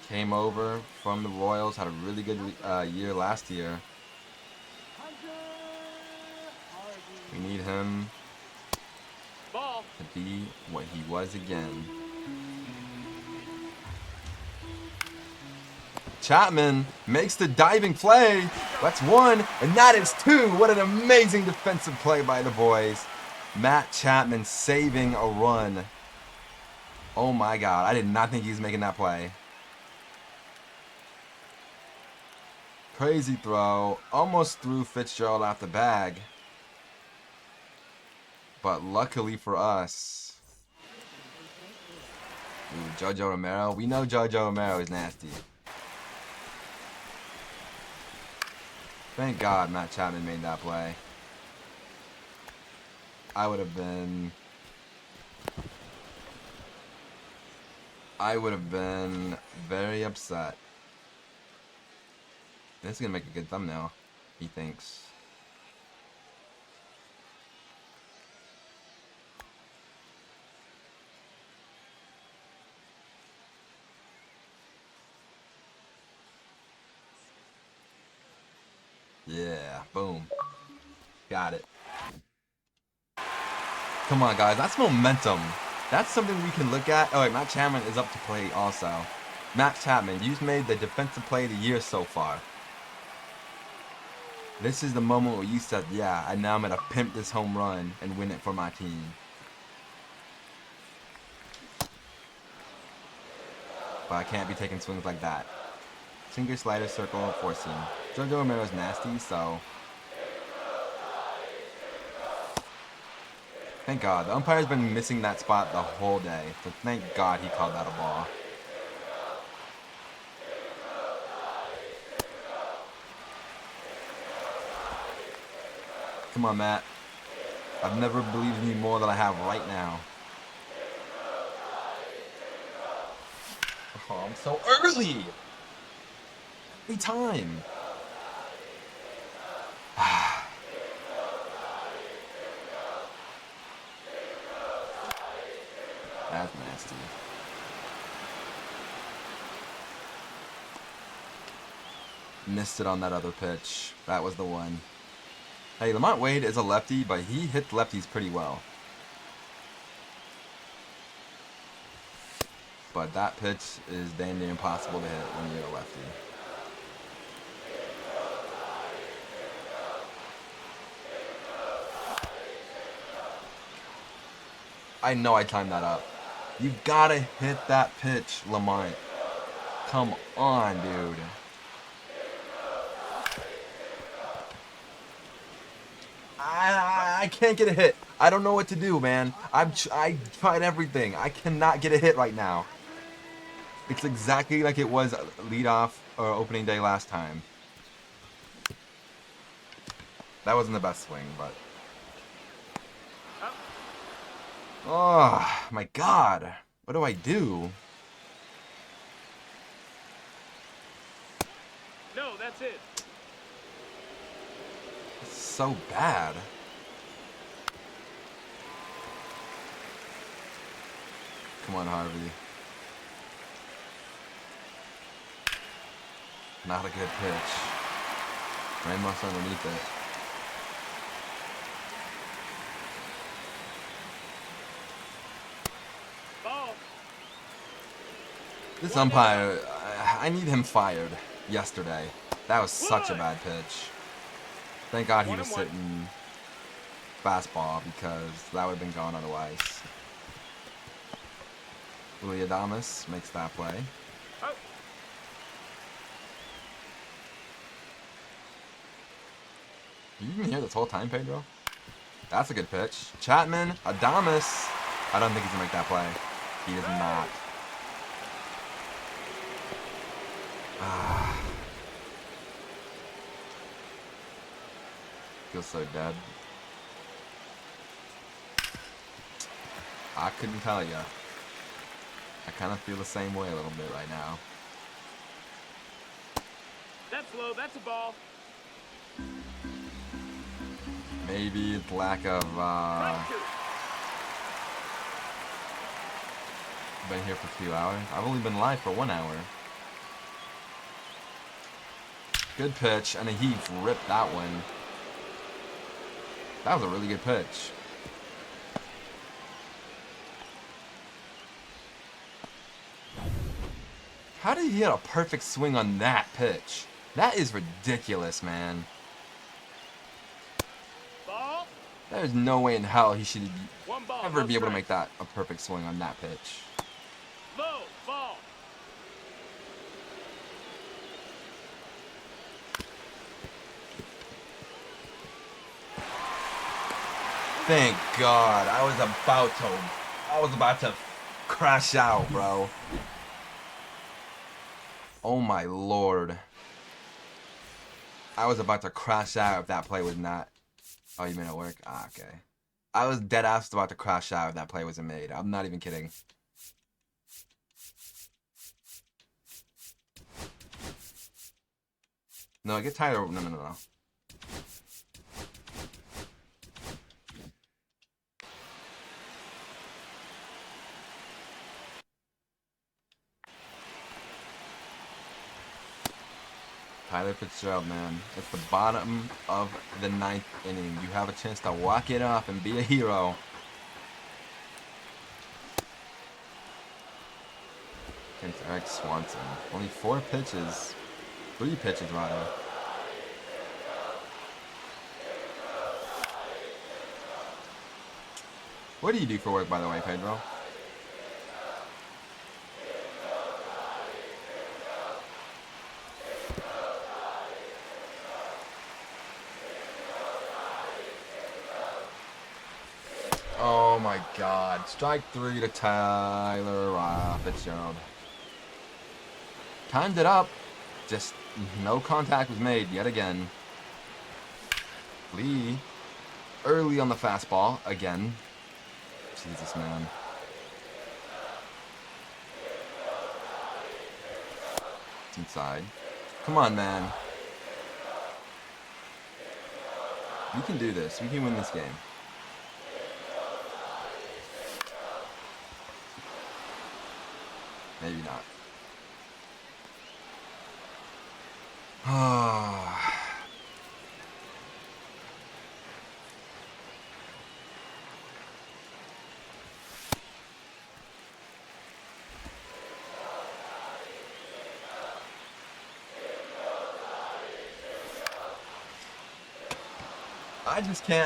Came over from the Royals, had a really good year last year. We need him Ball. to be what he was again. Chapman makes the diving play. That's one, and that is two. What an amazing defensive play by the boys. Matt Chapman saving a run. Oh my God, I did not think he was making that play. Crazy throw, almost threw Fitzgerald out the bag. But luckily for us, ooh, Jojo Romero. We know Jojo Romero is nasty. Thank God Matt Chapman made that play. I would have been very upset. This is gonna make a good thumbnail, he thinks. Yeah, boom. Got it. Come on, guys. That's momentum. That's something we can look at. Oh, wait, Matt Chapman is up to play also. Matt Chapman, you've made the defensive play of the year so far. This is the moment where you said, yeah, and now I'm going to pimp this home run and win it for my team. But I can't be taking swings like that. Sinker, slider, circle, four seam. Jojo Romero's nasty, so... Thank God. The umpire's been missing that spot the whole day, so thank God he called that a ball. Come on, Matt. I've never believed in you more than I have right now. Oh, I'm so early! Every time. That's nasty. Missed it on that other pitch. That was the one. Hey, Lamont Wade is a lefty, but he hits lefties pretty well. But that pitch is damn near impossible to hit when you're a lefty. I know I timed that up. You gotta hit that pitch, Lamont. Come on, dude. I can't get a hit. I don't know what to do, man. I tried everything. I cannot get a hit right now. It's exactly like it was leadoff or opening day last time. That wasn't the best swing, but... Oh, my God. What do I do? No, that's it. It's so bad. Come on, Harvey. Not a good pitch. Ramos underneath it. Ball. This umpire, I need him fired yesterday. That was such a bad pitch. Thank God he was sitting fastball because that would have been gone otherwise. Willie Adames makes that play. Oh. You even hear this whole time, Pedro? That's a good pitch. Chapman, Adames. I don't think he's gonna make that play. He is not. Feels so dead. I couldn't tell you. I kind of feel the same way a little bit right now. That's low. That's a ball. Maybe it's lack of Been here for 2 hours. I've only been live for 1 hour. Good pitch, and he ripped that one. That was a really good pitch. How did he hit a perfect swing on that pitch? That is ridiculous, man. Ball. There's no way in hell he should One ball, ever no be able to strike. make that a perfect swing on that pitch. Low ball. Thank God. I was about to crash out, bro. Oh my Lord. I was about to crash out if that play was not. Oh, you mean it work? Ah, okay. I was dead ass about to crash out if that play wasn't made. I'm not even kidding. No, get Tyler. No. Tyler Fitzgerald, man. It's the bottom of the 9th inning. You have a chance to walk it off and be a hero. Against Eric Swanson. Only 4 pitches. 3 pitches, rather. What do you do for work, by the way, Pedro? Oh my God. Strike 3 to Tyler Fitzgerald. Timed it up. Just no contact was made yet again. Lee. Early on the fastball. Again. Jesus, man. It's inside. Come on, man. We can do this. We can win this game. Maybe not.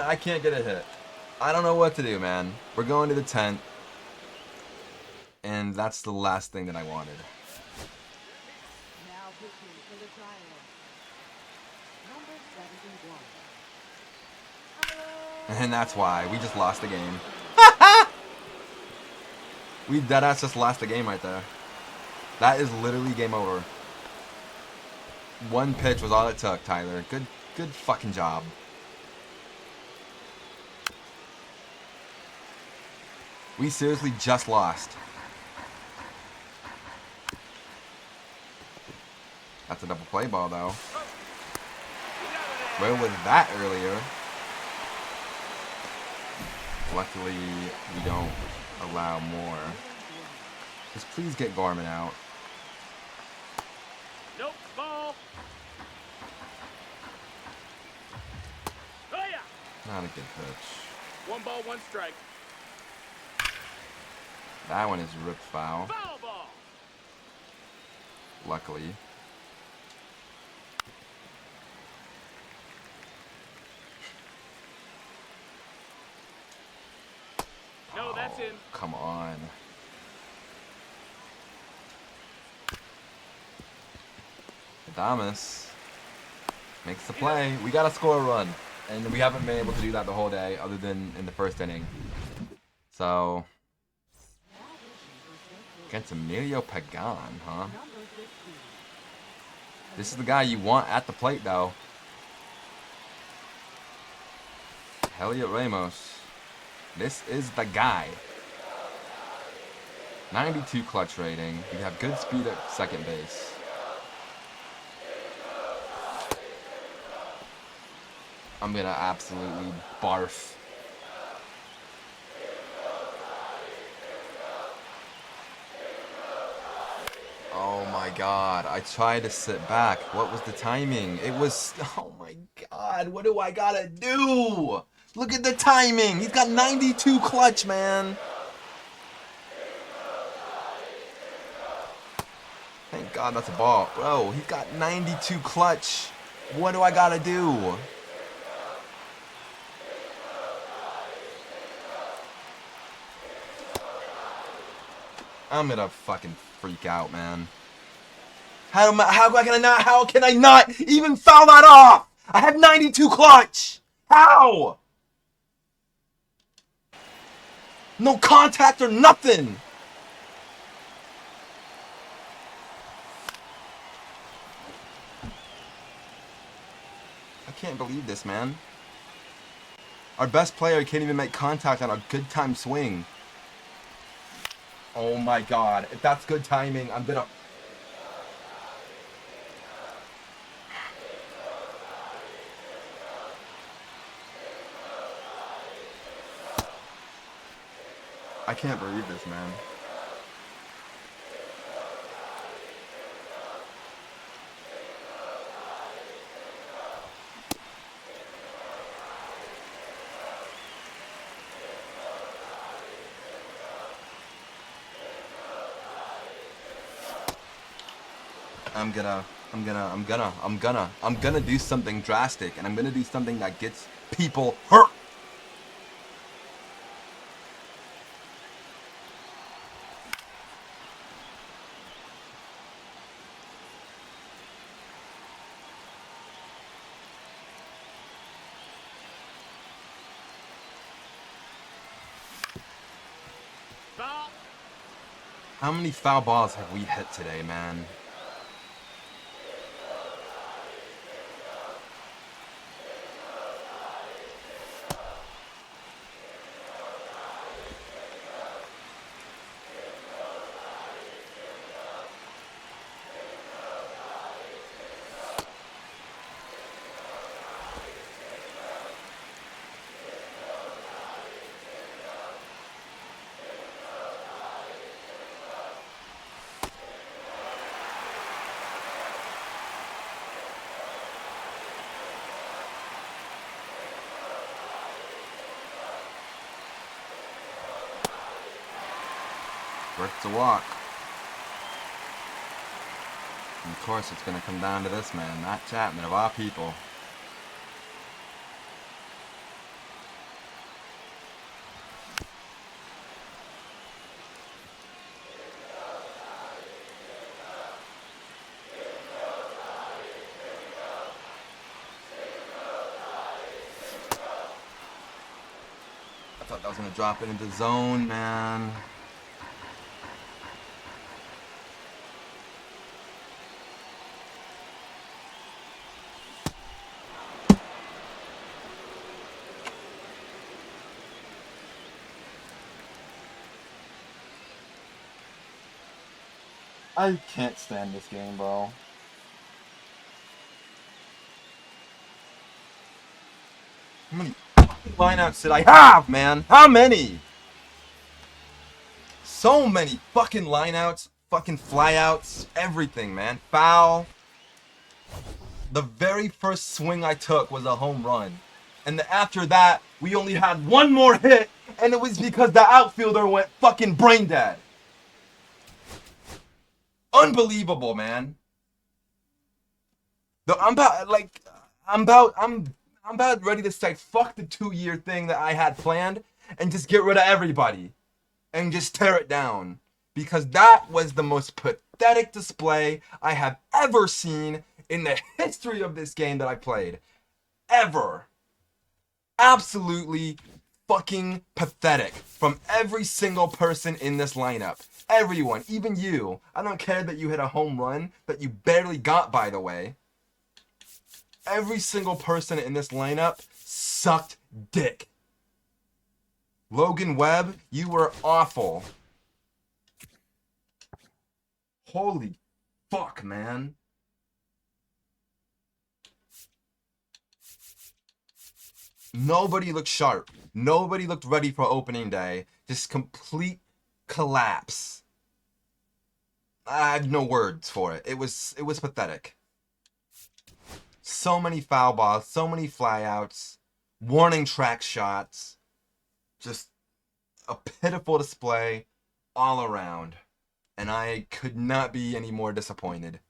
I can't get a hit. I don't know what to do, man. We're going to the 10th. And that's the last thing that I wanted. Now pitching for the trial. Number 71. And that's why we just lost the game. We deadass just lost the game right there. That is literally game over. 1 pitch was all it took, Tyler. Good fucking job. We seriously just lost. That's a double play ball, though. Where was that earlier? Luckily, we don't allow more. Just please get Gorman out. Nope. Ball. Oh yeah. Not a good pitch. 1 ball, 1 strike. That one is ripped foul. Foul ball. Luckily. No, that's in. Come on. Adamas makes the play. We gotta score a run. And we haven't been able to do that the whole day other than in the first inning. So, against Emilio Pagan, huh? This is the guy you want at the plate, though. Heliot Ramos. This is the guy. 92 clutch rating. You have good speed at second base. I'm gonna absolutely barf. my god. I tried to sit back. What was the timing? It was... Oh my god. What do I gotta do? Look at the timing. He's got 92 clutch, man. Thank god that's a ball. Bro, he's got 92 clutch. What do I gotta do? I'm gonna fucking freak out, man. How can I not even foul that off? I have 92 clutch. How? No contact or nothing. I can't believe this, man. Our best player can't even make contact on a good time swing. Oh my god. If that's good timing, I'm gonna... I can't believe this, man. I'm gonna do something drastic, and I'm gonna do something that gets people hurt. Foul. How many foul balls have we hit today, man? Worth the walk. And of course, it's going to come down to this man, Matt Chapman, of all people. I thought that was going to drop it into zone, man. I can't stand this game, bro. How many lineouts did I have, man? How many? So many fucking lineouts, fucking flyouts, everything, man. Foul. The very first swing I took was a home run. And after that, we only had one more hit, and it was because the outfielder went fucking brain dead. Unbelievable, man. I'm about ready to say fuck the 2-year thing that I had planned and just get rid of everybody and just tear it down, because that was the most pathetic display I have ever seen in the history of this game that I played. Ever. Absolutely fucking pathetic from every single person in this lineup. Everyone, even you. I don't care that you hit a home run that you barely got, by the way. Every single person in this lineup sucked dick. Logan Webb, you were awful. Holy fuck, man. Nobody looked sharp. Nobody looked ready for opening day. Just complete collapse. I have no words for it. It was pathetic. So many foul balls, so many flyouts, warning track shots. Just a pitiful display all around. And I could not be any more disappointed.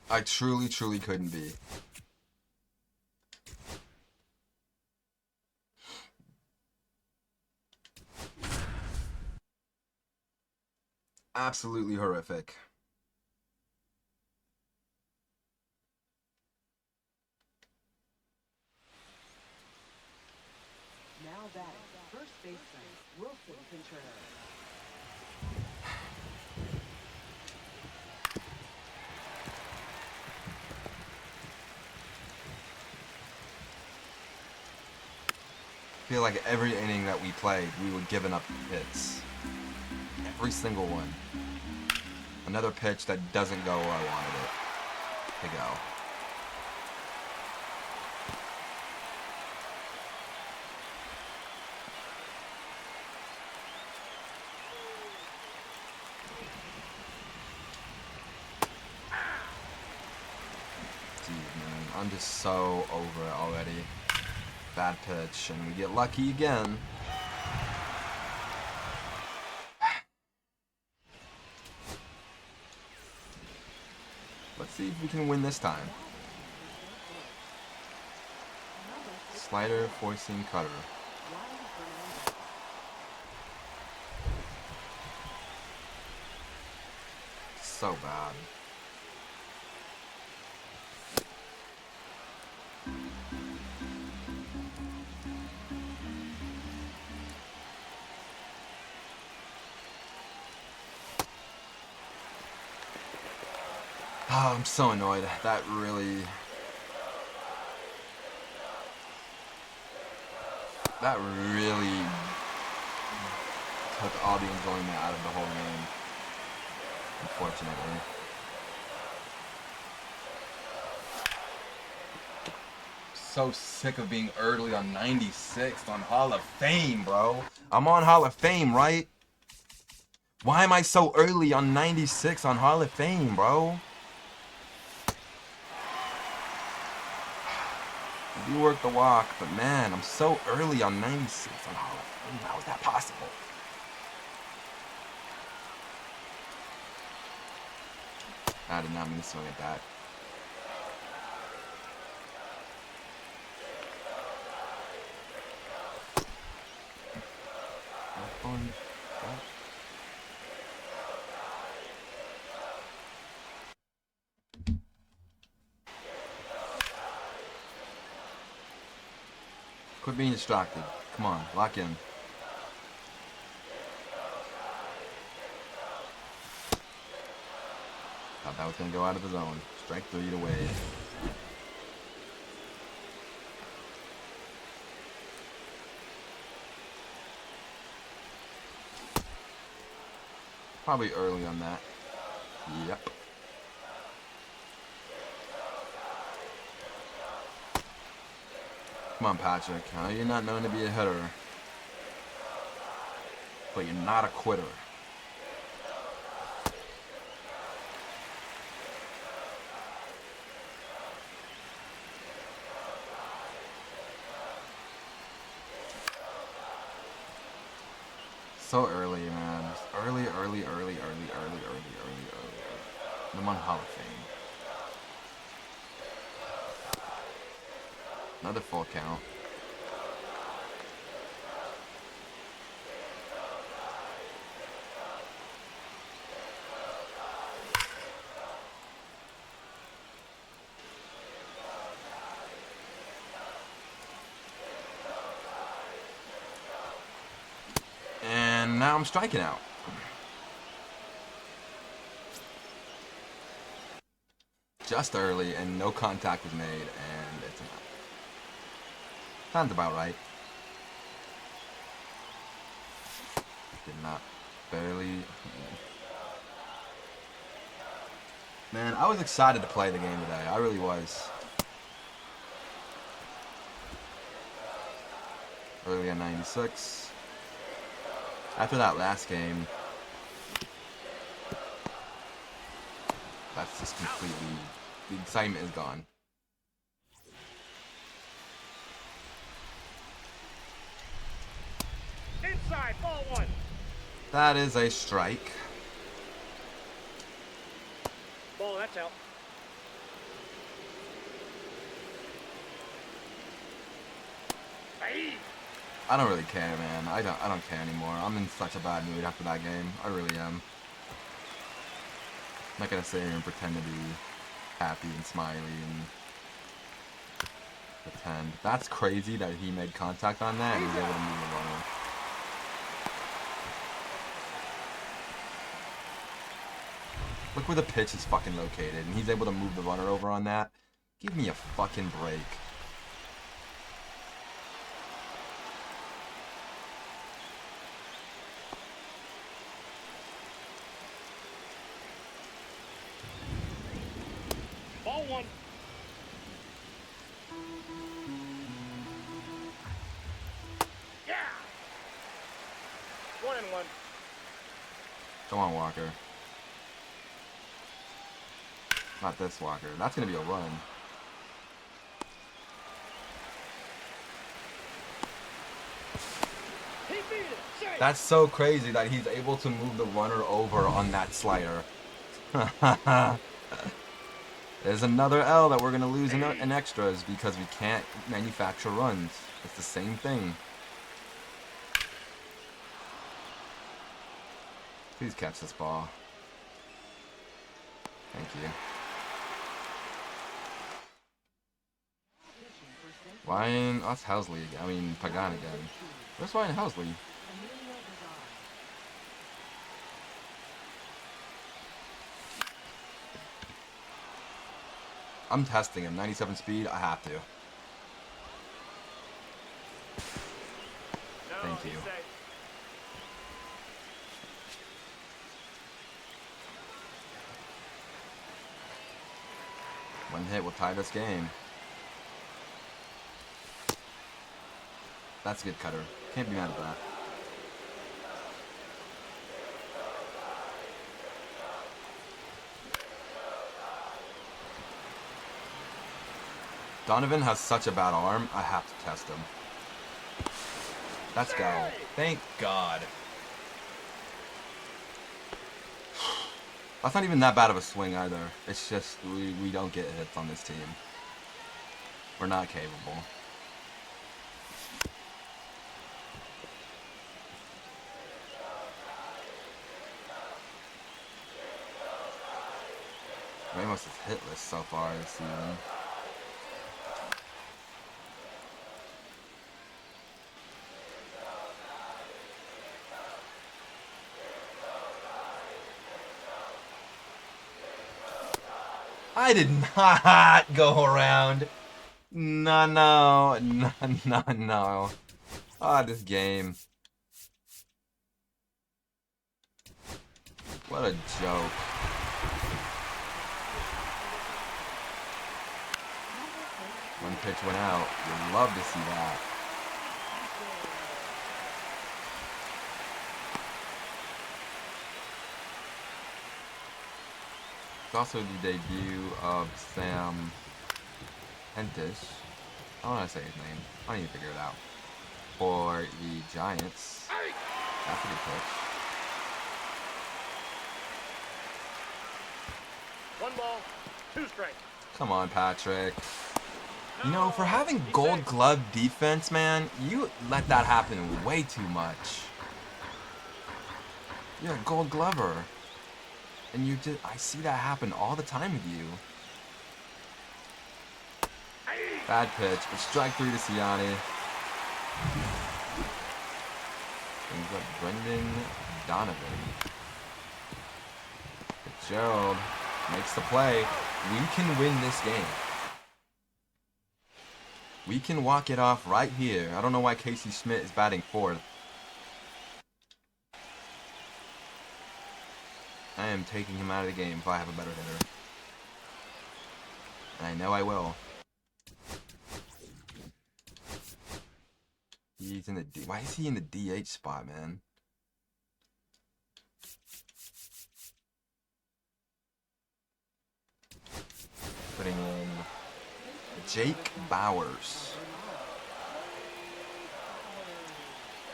I truly, truly couldn't be. Absolutely horrific. Now batting, first baseman, Wilson Contreras. I feel like every inning that we played, we were giving up hits. Every single one. Another pitch that doesn't go where I wanted it to go. Dude, man, I'm just so over it already. Bad pitch, and we get lucky again. Let's see if we can win this time. Slider, four-seam cutter. So bad. Oh, I'm so annoyed. That really took all the enjoyment out of the whole game, unfortunately. So sick of being early on 96th on Hall of Fame, bro. I'm on Hall of Fame, right? Why am I so early on 96 on Hall of Fame, bro? I do work the walk, but man, I'm so early on 96 on Hall of Fame. How is that possible? I did not mean to swing at that. Quit being distracted. Come on, lock in. Thought that was going to go out of the zone. Strike three to Wade. Probably early on that. Yep. Come on, Patrick. I know you're not known to be a hitter, but you're not a quitter. So early, man. Early. I'm on Hall of Fame. Another full count. And now I'm striking out. Just early, and no contact was made, and it's an out. Sounds about right. Did not barely. Man, I was excited to play the game today. I really was. Early at 96. After that last game, that's just completely, the excitement is gone. Inside, ball one. That is a strike. Ball, that's out. Hey. I don't really care, man. I don't care anymore. I'm in such a bad mood after that game. I really am. I'm not gonna sit here and pretend to be happy and smiley and pretend. That's crazy that he made contact on that and he was able to move the runner. Look where the pitch is fucking located and he's able to move the runner over on that. Give me a fucking break. Ball one. Yeah. 1-1. Come on, Walker. Not this Walker. That's gonna be a run. He beat it. Safe. That's so crazy that he's able to move the runner over on that slider. There's another L that we're going to lose in extras because we can't manufacture runs. It's the same thing. Please catch this ball. Thank you. Ryan, that's Housley again. I mean, Pagan again. Where's Ryan Housley? I'm testing him. 97 speed. I have to. No, Thank you. he's safe. One hit will tie this game. That's a good cutter. Can't be mad at that. Donovan has such a bad arm, I have to test him. Let's go. Thank God. That's not even that bad of a swing either. It's just we don't get hits on this team. We're not capable. Ramos is hitless so far this season. I did not go around. No, no, no, no, no. Ah, this game. What a joke. One pitch went out. You'd love to see that. It's also the debut of Sam Hentish. I don't want to say his name. I don't even figure it out. For the Giants. That's a good pitch. 1 ball, 2 strikes. Come on, Patrick. You know, for having Gold Glove defense, man, you let that happen way too much. You're a Gold Glover. And you just, I see that happen all the time with you. Bad pitch, but strike 3 to Siani. Brings up Brendan Donovan. Fitzgerald makes the play. We can win this game. We can walk it off right here. I don't know why Casey Schmidt is batting 4th. I am taking him out of the game if I have a better hitter. I know I will. He's in the D. Why is he in the DH spot, man? Jake Bowers.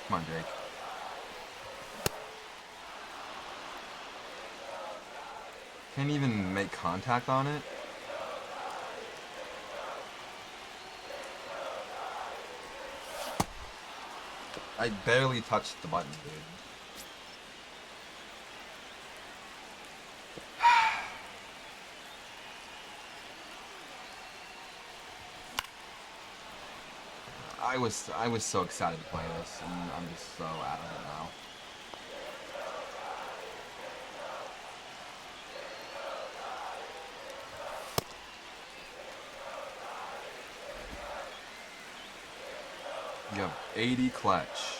Come on, Jake. Can't even make contact on it. I barely touched the button, dude. I was so excited to play this, and I'm just so out of it now. You have 80 clutch.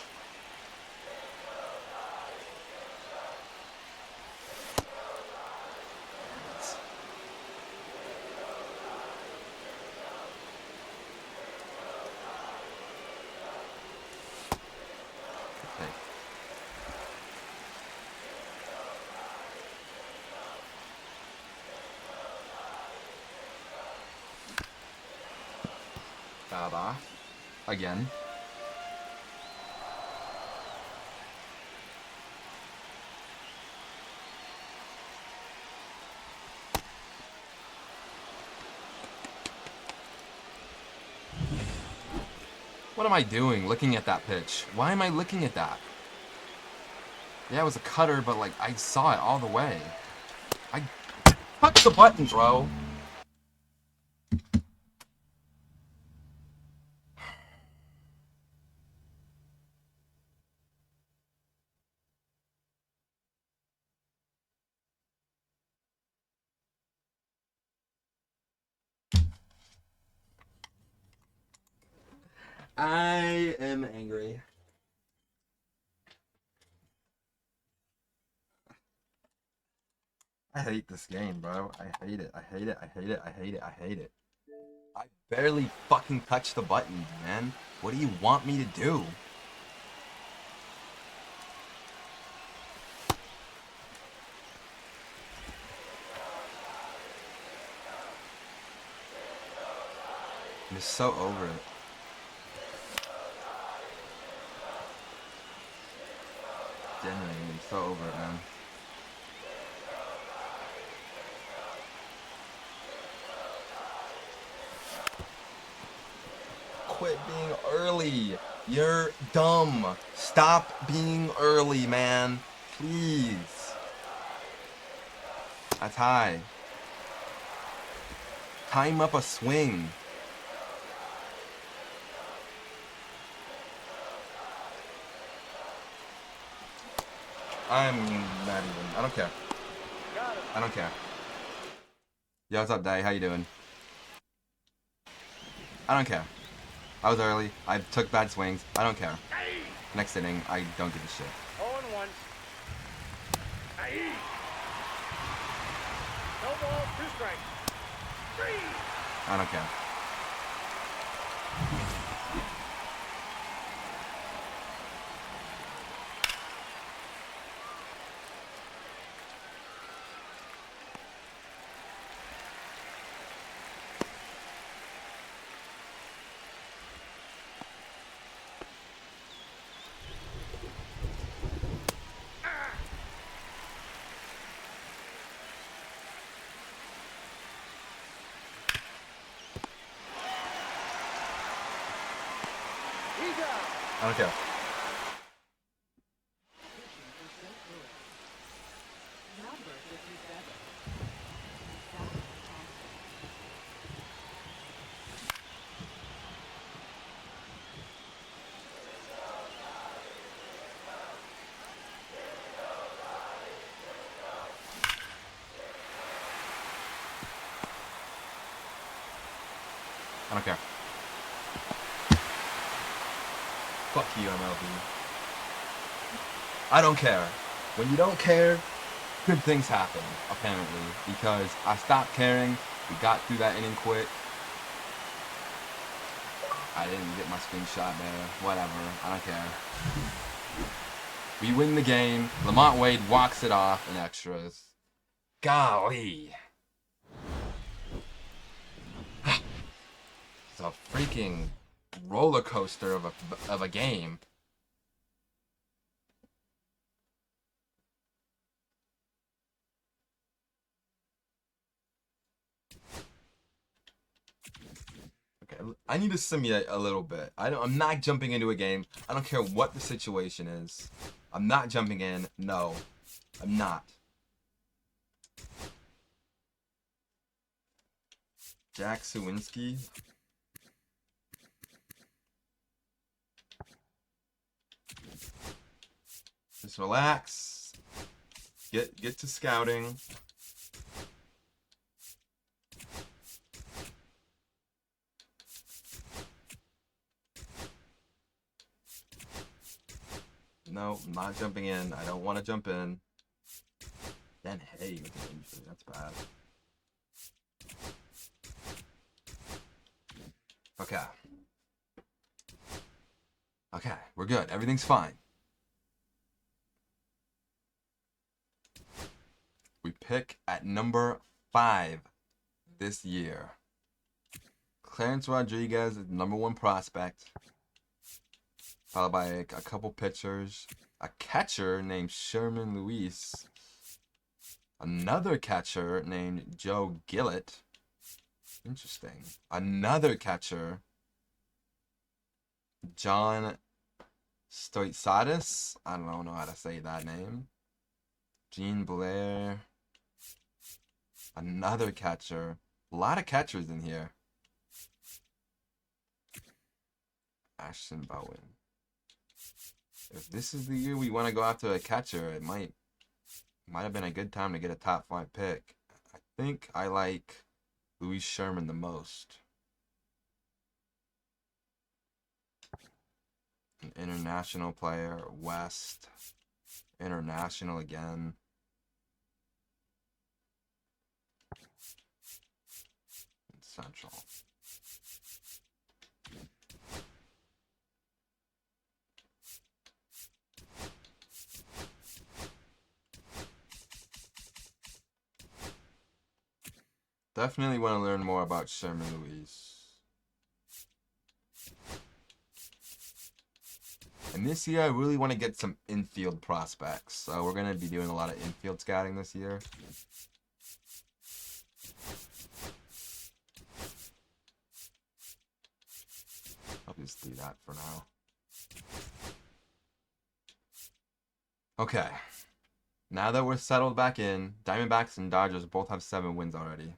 Okay. Paddack. Again. What am I doing looking at that pitch? Why am I looking at that? Yeah, it was a cutter, but like I saw it all the way. I touched the button, bro. I am angry. I hate this game, bro. I hate it. I hate it. I hate it. I hate it. I hate it. I barely fucking touched the button, man. What do you want me to do? I'm just so over it. Genuinely, I'm so over it, man. Quit being early. You're dumb. Stop being early, man. Please. That's high. Time up a swing. I'm not even. I don't care. I don't care. Yo, what's up, Day? How you doing? I don't care. I was early. I took bad swings. I don't care. Next inning, I don't give a shit. 0-1. No ball, 2 strikes. 3. I don't care. I don't care. Number 57. I don't care. Fuck you, MLB. I don't care. When you don't care, good things happen, apparently. Because I stopped caring. We got through that inning quick. I didn't get my swing shot there. Whatever. I don't care. We win the game. Lamont Wade walks it off in extras. Golly. a freaking roller coaster of a game. Okay, I need to simulate a little bit. I'm not jumping into a game. I don't care what the situation is. I'm not jumping in. No, I'm not. Jack Sawinski. Just relax. Get to scouting. No, I'm not jumping in. I don't want to jump in. Then hey, with an injury. That's bad. Okay. Okay, we're good. Everything's fine. We pick at number 5 this year. Clarence Rodriguez is the #1 prospect. Followed by a couple pitchers. A catcher named Sherman Luis. Another catcher named Joe Gillett. Interesting. Another catcher, John Stoitsadis. I don't know how to say that name. Gene Blair. Another catcher. A lot of catchers in here. Ashton Bowen. If this is the year we want to go after a catcher, it might have been a good time to get a top 5 pick. I think I like Louis Sherman the most. An international player, West. International again. Central. Definitely want to learn more about Sherman Luis. And this year, I really want to get some infield prospects. So we're going to be doing a lot of infield scouting this year. I'll just do that for now. Okay. Now that we're settled back in, Diamondbacks and Dodgers both have 7 wins already.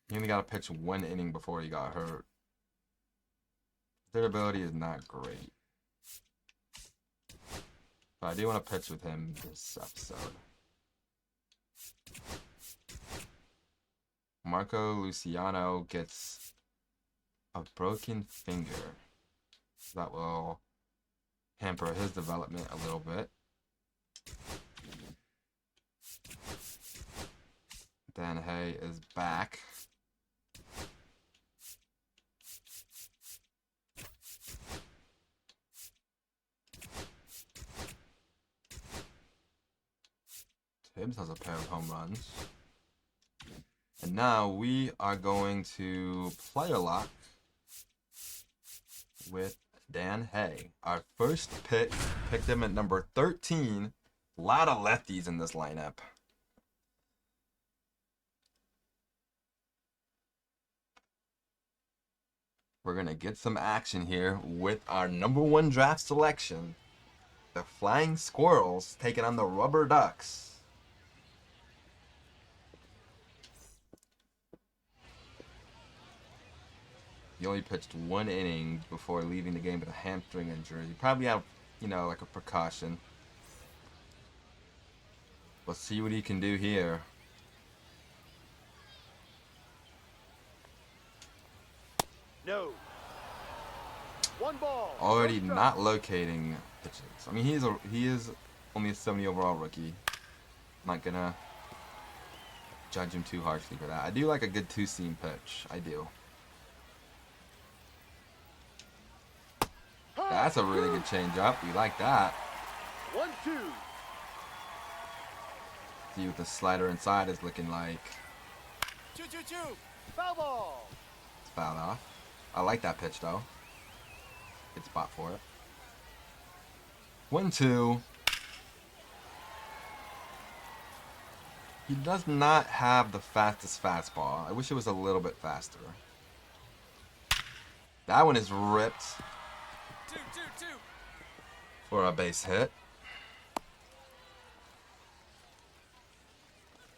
He only got to pitch 1 inning before he got hurt. Their ability is not great. But I do want to pitch with him this episode. Marco Luciano gets a broken finger. That will hamper his development a little bit. Dan Hay is back. Tibbs has a pair of home runs. And now we are going to player lock with Dan Hay. Our first pick, picked him at number 13. A lot of lefties in this lineup. We're going to get some action here with our #1 draft selection. The Flying Squirrels taking on the Rubber Ducks. He only pitched 1 inning before leaving the game with a hamstring injury. He probably had, like a precaution. Let's see what he can do here. No. 1 ball. Already not locating pitches. I mean, he is only a 70 overall rookie. Not gonna judge him too harshly for that. I do like a good two-seam pitch. I do. That's a really good change-up. We like that. 1-2. See what the slider inside is looking like. 2-2-2. Foul ball. It's fouled off. I like that pitch though. Good spot for it. 1-2. He does not have the fastest fastball. I wish it was a little bit faster. That one is ripped 2-2-2. for a base hit.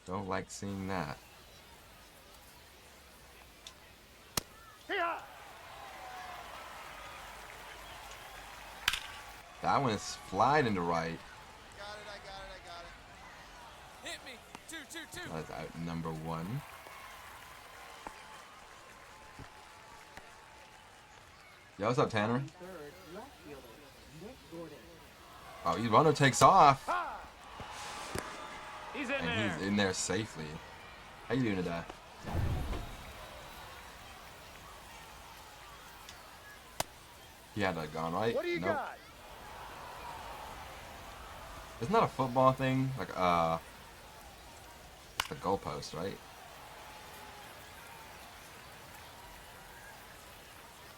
Don't like seeing that. Hee-haw. That one is flying into right. I got it. Hit me. 2-2-2. That is out number 1. Yo, what's up, Tanner? Third, left fielder, Nick Gordon. Oh, his runner takes off. Ha! He's in And there. he's in there safely. How you doing today? He had that gone, right? What do you Nope. got? Isn't that a football thing? Like, it's the goalpost, right?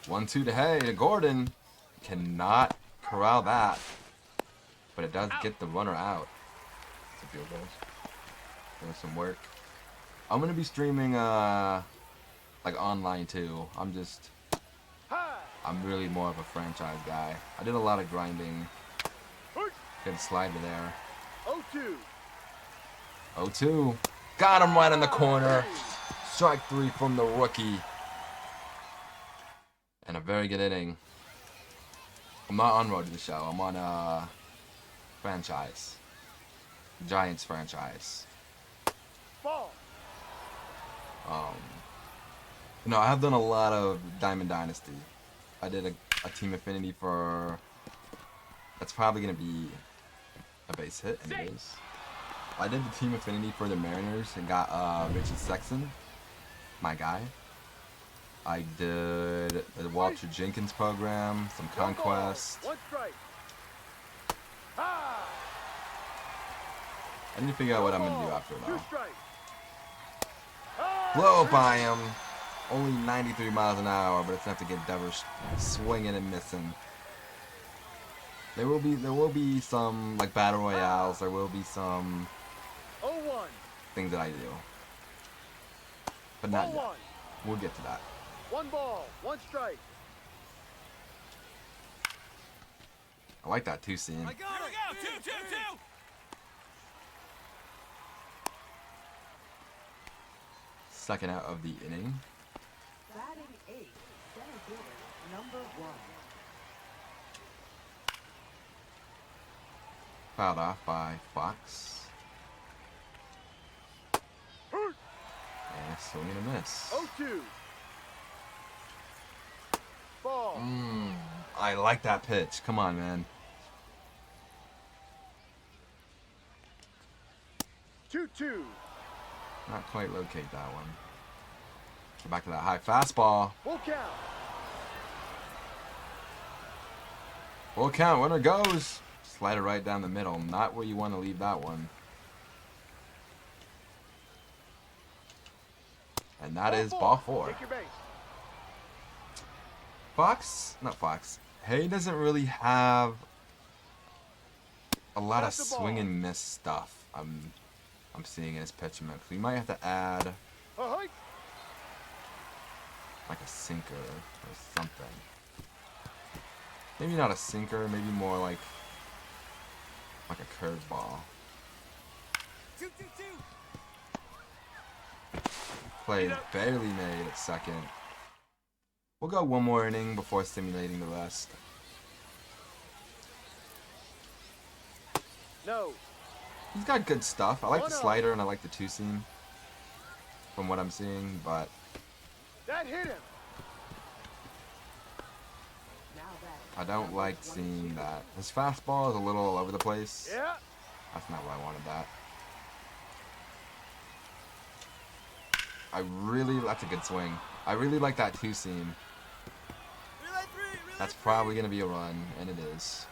1-2 to Hay to Gordon. Cannot corral that. But it does get the runner out. It's a field goal. Doing some work. I'm gonna be streaming like online too. I'm really more of a franchise guy. I did a lot of grinding. Good slider there. 0-2. 0-2. Got him right in the corner. Strike 3 from the rookie. And a very good inning. I'm not on Road to the Show. I'm on franchise. Giants franchise. Ball. No, I have done a lot of Diamond Dynasty. I did a team affinity for. That's probably gonna be a base hit, anyways. I did the team affinity for the Mariners and got Richard Sexton, my guy. I did the Walter Jenkins program, some Conquest. 1 strike. Ha! I need to figure out what I'm gonna do after 2 though. strikes. Blow by him. Only 93 miles an hour, but it's enough to get Devers swinging and missing. There will be some like battle royales. There will be some 0-1. things that I do, but not yet. 0-1. We'll get to that. 1 ball, 1 strike. I like that two seam. Here we go. 2-2-2. Second out of the inning. Batting 8, center fielder, number 1. Fouled off by Fox. And swing and a miss. 0-2. Ball. I like that pitch. Come on, man. 2-2. Not quite locate that one. Get back to that high fastball. Full count. Full count. Winner goes. Slide it right down the middle. Not where you want to leave that one. And that is ball 4. Take your base. Not Fox. Hay doesn't really have a lot of Pass the ball. swing and miss stuff. I'm seeing in his pitch mix. We might have to add Ahoy. like a sinker or something. Maybe not a sinker. Maybe more like a curveball. 2-2-2. Play barely made at second. We'll go one more inning before simulating the rest. No. He's got good stuff. I like the 1-0. slider and I like the two seam from what I'm seeing, but That hit him. Now batting. I don't like seeing that. His fastball is a little all over the place. Yeah. That's not what I wanted that. That's a good swing. I really like that two seam. That's probably going to be a run, and it is.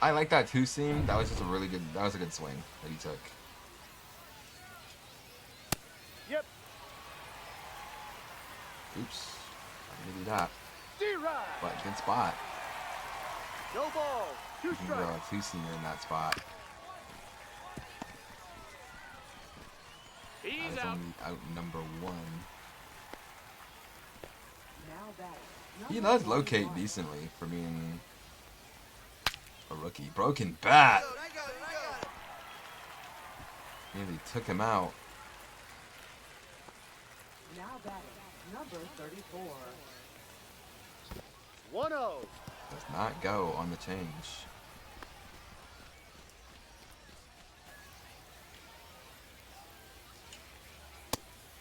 I like that two seam. That was just a really good, that was a good swing that he took. Yep. Oops. I'm going to do that. But good spot. No ball. Two You can throw strikes. a two seamer in that spot. That He's is out. only out number one. Now batting. He Number does locate 21. decently for being a rookie. Broken bat. Nearly took him out. Now batting. Number 34. 1-0. Does not go on the change.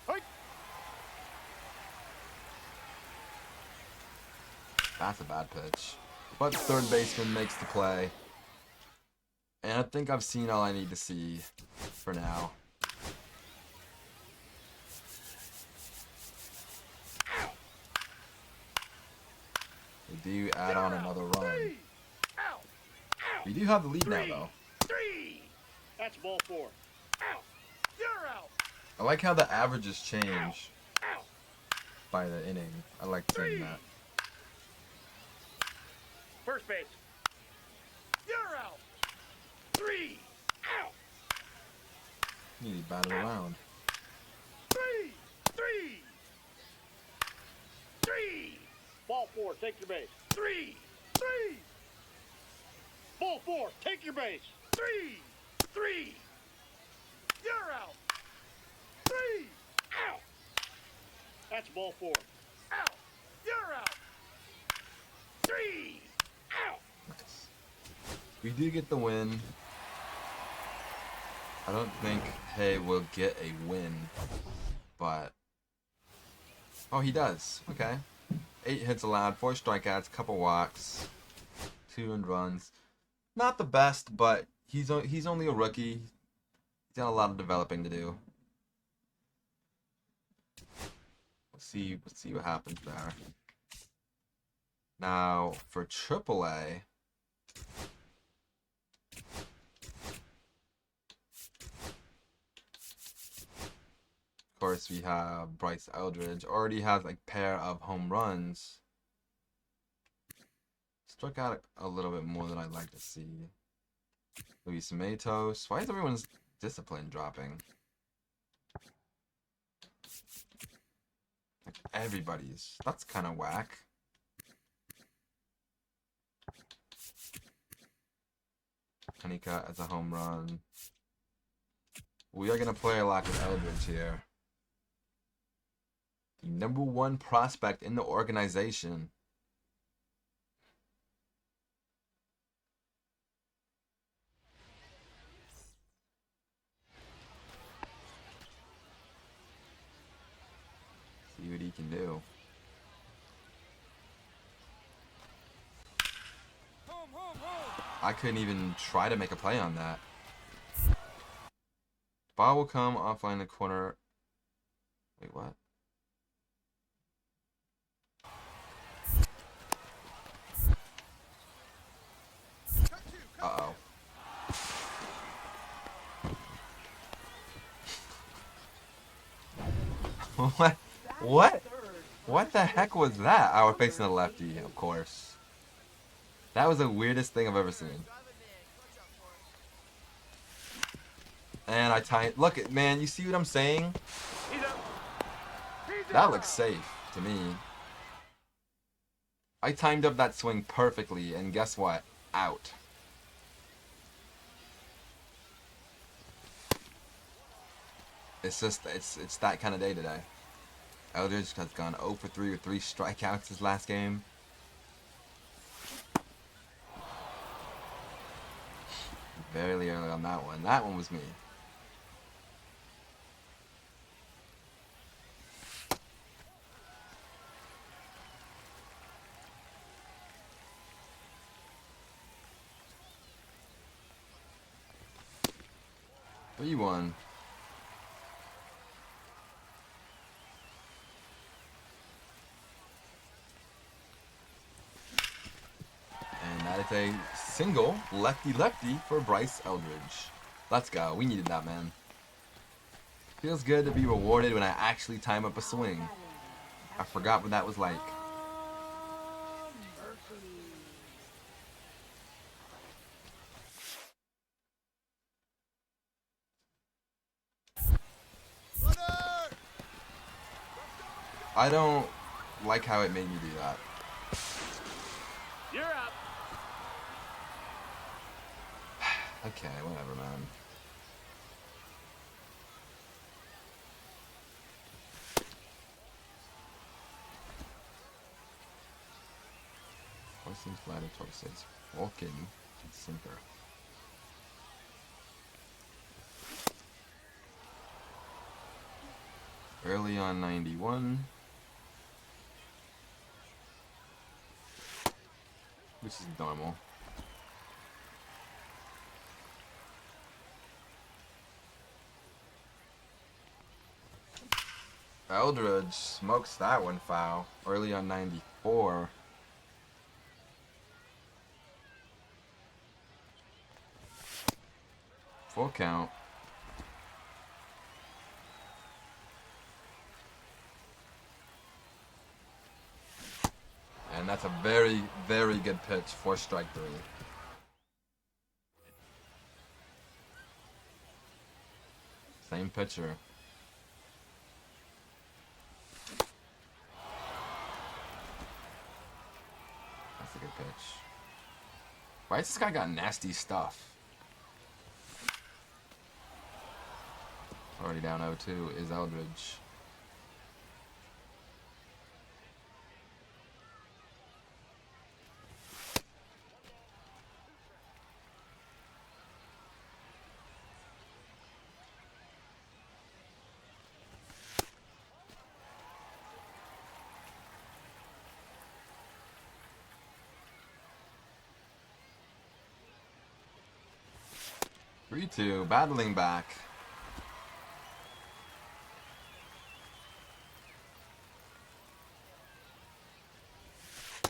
Hey. That's a bad pitch. But the third baseman makes the play. And I think I've seen all I need to see for now. We do add on another run. Out. We do have the lead now, though. 3. That's ball 4. Out. You're out. I like how the averages change Out. by the inning. I like seeing that. First base. You're out. 3. Out. You need to bat it around. 3. 3. Ball 4. Take your base. 3. Ball 4. Take your base. 3. You're out. 3. Out. That's ball 4. Out. You're out. 3. Out. Nice. We do get the win. I don't think Hay will get a win, but... Oh, he does. Okay. 8 hits allowed, 4 strikeouts, couple walks, 2 earned runs. Not the best, but he's only a rookie. He's got a lot of developing to do. Let's see what happens there. Now for AAA. Of course, we have Bryce Eldridge. Already has like pair of home runs. Struck out a little bit more than I'd like to see. Luis Matos. Why is everyone's discipline dropping? Like everybody's. That's kind of whack. Honeycutt as a home run. We are going to play a lot with Eldridge here. The number 1 prospect in the organization. See what he can do. I couldn't even try to make a play on that. Ball will come offline the corner. Wait, what? Uh-oh. What? What? What the heck was that? Oh, we're facing the lefty, of course. That was the weirdest thing I've ever seen. And I timed. Look, man, you see what I'm saying? That looks safe to me. I timed up that swing perfectly, and guess what? Out. It's just, it's that kind of day today. Eldridge has gone 0 for 3 with 3 strikeouts his last game. Very early on that one. That one was me. 3-1. And that is a single lefty-lefty for Bryce Eldridge. Let's go. We needed that, man. Feels good to be rewarded when I actually time up a swing. I forgot what that was like. I don't like how it made me do that. You're up. Okay, whatever, man. Seems flat at 26. Walking sinker. Early on 91. Which is normal. Eldridge smokes that one foul. Early on 94. Full count. And that's a very, very good pitch for strike 3. Same pitcher. That's a good pitch. Why has this guy got nasty stuff? Already down 0-2 is Eldridge. Three, 2, battling back.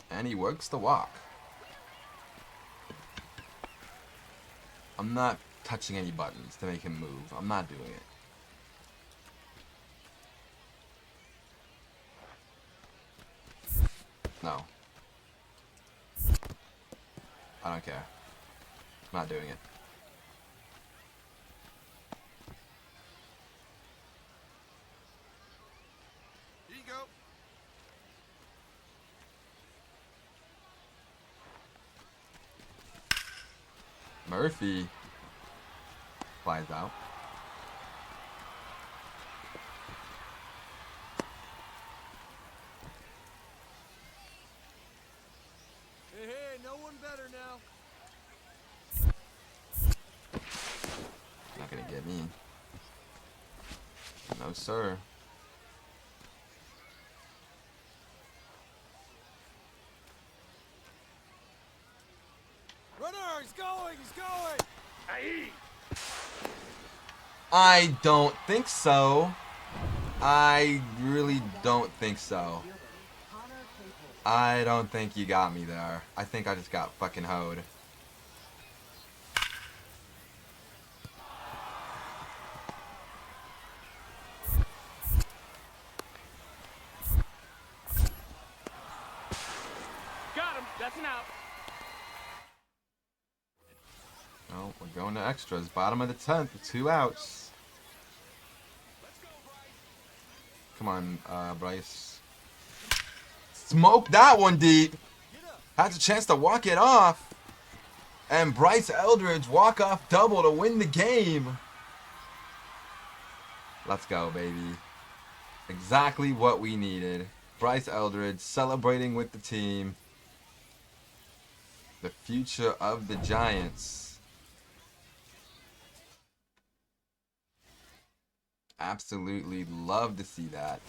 And he works the walk. I'm not touching any buttons to make him move. I'm not doing it. No. I don't care. I'm not doing it. Here you go. Murphy flies out. Hey, hey, no one better now. Not gonna get me. No, sir. Runner, he's going, he's going. Aye. I don't think so. I really don't think so. I don't think you got me there. I think I just got fucking hoed. Got him. That's an out. Oh, we're going to extras. Bottom of the 10th, 2 outs. Come on, Bryce. Smoke that one deep. Has a chance to walk it off. And Bryce Eldridge walk-off double to win the game. Let's go, baby. Exactly what we needed. Bryce Eldridge celebrating with the team. The future of the Giants. Absolutely love to see that.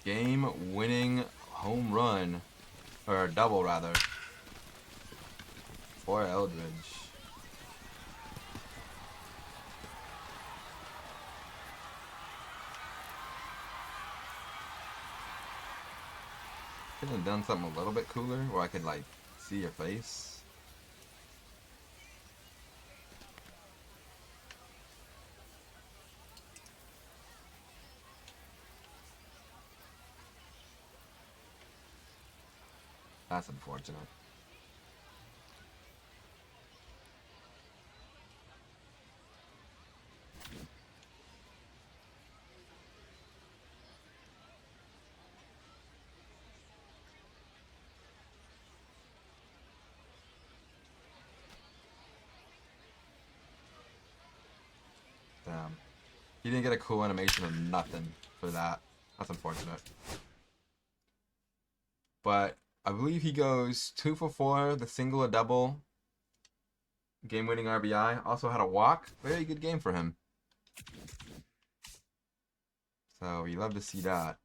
Game-winning home run. Or double, rather. For Eldridge. Could have done something a little bit cooler where I could, like, see your face. That's unfortunate. Damn. He didn't get a cool animation or nothing for that. That's unfortunate. But I believe he goes 2 for 4, the single, a double. Game-winning RBI. Also had a walk. Very good game for him. So you love to see that.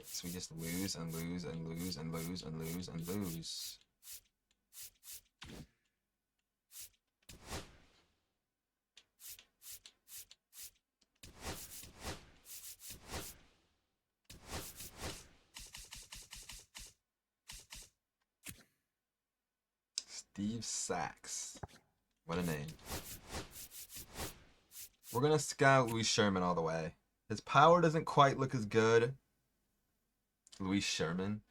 So we just lose and lose and lose and lose and lose and lose. Steve Sachs. What a name. We're going to scout Luis Sherman all the way. His power doesn't quite look as good. Luis Sherman?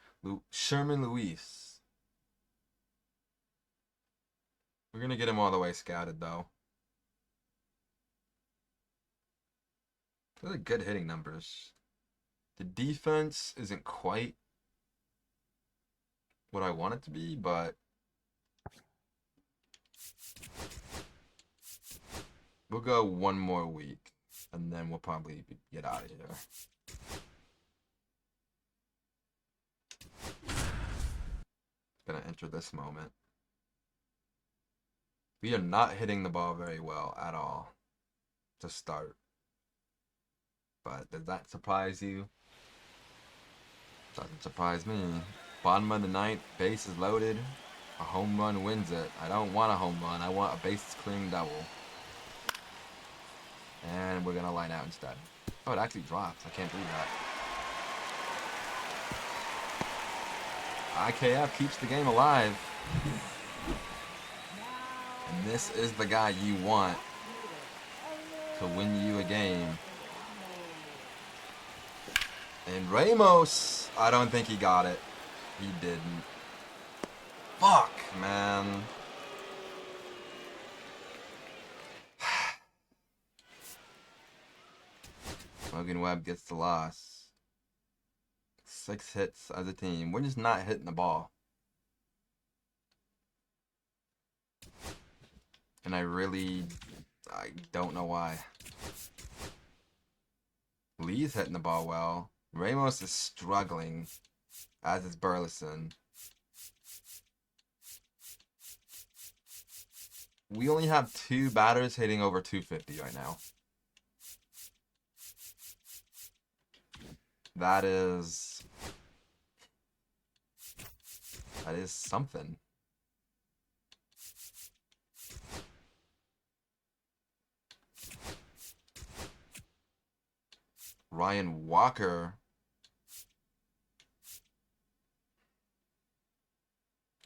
Sherman Luis. We're going to get him all the way scouted, though. Those are good hitting numbers. The defense isn't quite what I want it to be, but we'll go one more week, and then we'll probably get out of here. Gonna enter this moment. We are not hitting the ball very well at all to start. But does that surprise you? Doesn't surprise me. Bottom of the ninth, bases loaded. A home run wins it. I don't want a home run. I want a bases clearing double. And we're gonna line out instead. Oh, it actually drops. I can't believe that. IKF keeps the game alive. And this is the guy you want to win you a game. And Ramos, I don't think he got it. He didn't. Fuck, man. Logan Webb gets the loss. 6 hits as a team. We're just not hitting the ball. And I don't know why. Lee's hitting the ball well. Ramos is struggling, as is Burleson. We only have 2 batters hitting over 250 right now. That is something. Ryan Walker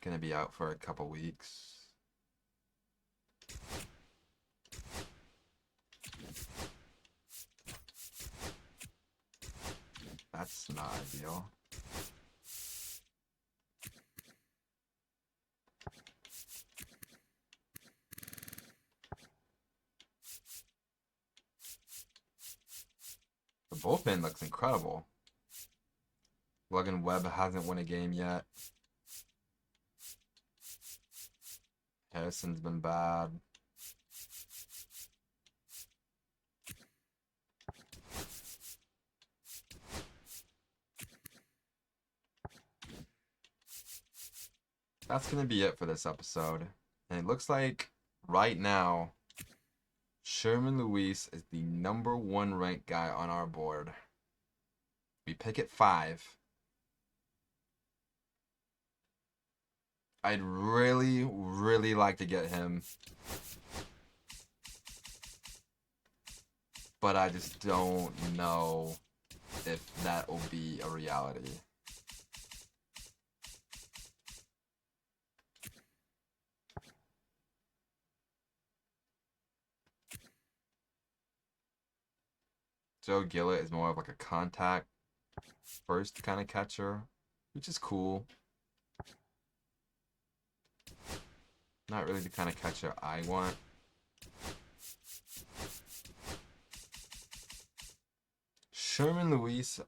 gonna be out for a couple weeks. That's not ideal. The bullpen looks incredible. Logan Webb hasn't won a game yet. Harrison's been bad. That's going to be it for this episode. And it looks like right now, Sherman Luis is the #1 ranked guy on our board. We pick at 5. I'd really, really like to get him. But I just don't know if that will be a reality. Joe Gillett is more of like a contact first kind of catcher, which is cool. Not really the kind of catcher I want. Sherman Luis.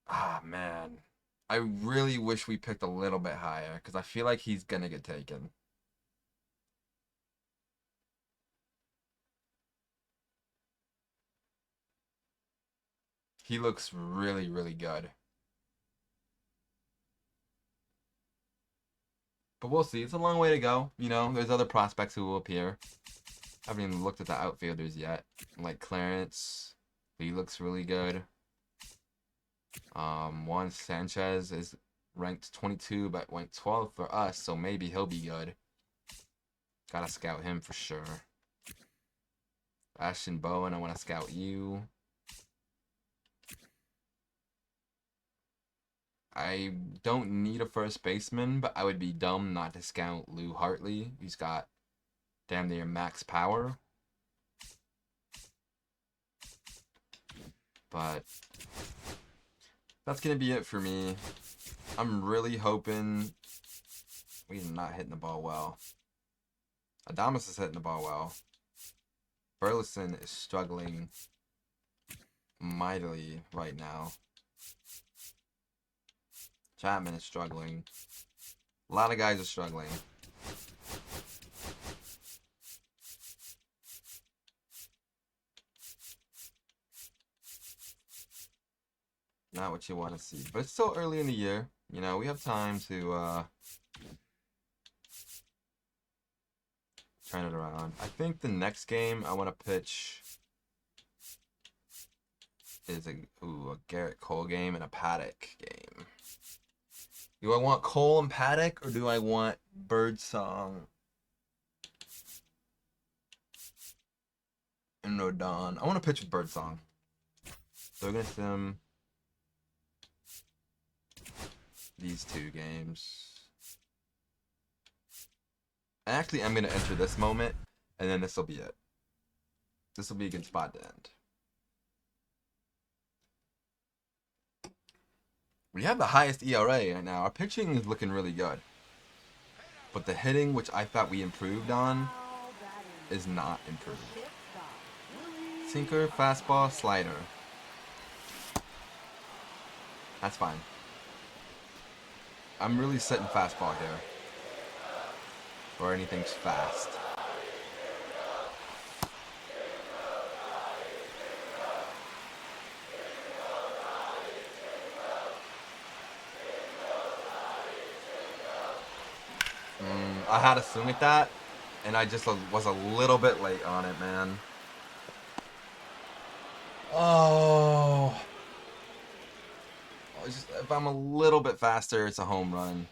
Ah, man. I really wish we picked a little bit higher because I feel like he's going to get taken. He looks really, really good. But we'll see. It's a long way to go. You know, there's other prospects who will appear. I haven't even looked at the outfielders yet. Like Clarence. He looks really good. Juan Sanchez is ranked 22, but went 12 for us, so maybe he'll be good. Gotta scout him for sure. Ashton Bowen, I want to scout you. I don't need a first baseman, but I would be dumb not to scout Lou Hartley. He's got damn near max power. But that's going to be it for me. I'm really hoping we're not hitting the ball well. Adames is hitting the ball well. Burleson is struggling mightily right now. Chapman is struggling. A lot of guys are struggling. Not what you want to see. But it's still early in the year. You know, we have time to turn it around. I think the next game I want to pitch is a Garrett Cole game and a Paddack game. Do I want Cole and Paddack or do I want Birdsong and Rodon? I want to pitch with Birdsong. So we're going to sim these 2 games. Actually, I'm going to enter this moment, and then this will be it. This will be a good spot to end. We have the highest ERA right now. Our pitching is looking really good. But the hitting, which I thought we improved on, is not improved. Sinker, fastball, slider. That's fine. I'm really setting fastball here. Or anything's fast. I had to swing at that, and I just was a little bit late on it, man. Oh. If I'm a little bit faster, it's a home run.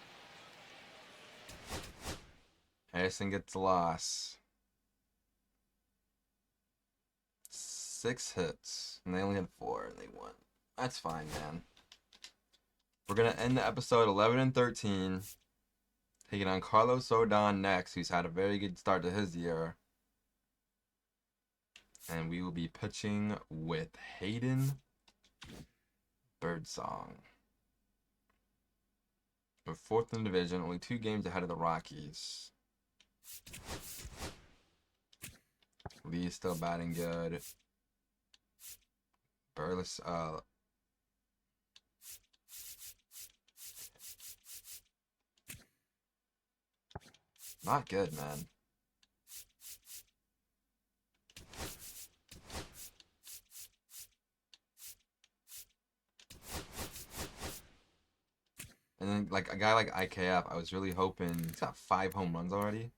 Harrison gets the loss. 6 hits, and they only had 4, and they won. That's fine, man. We're going to end the episode 11-13. Taking on Carlos Rodon next, who's had a very good start to his year. And we will be pitching with Hayden Birdsong. We're 4th in the division, only 2 games ahead of the Rockies. Lee is still batting good. Burleson, not good, man. And then like a guy like IKF, I was really hoping he's got 5 home runs already.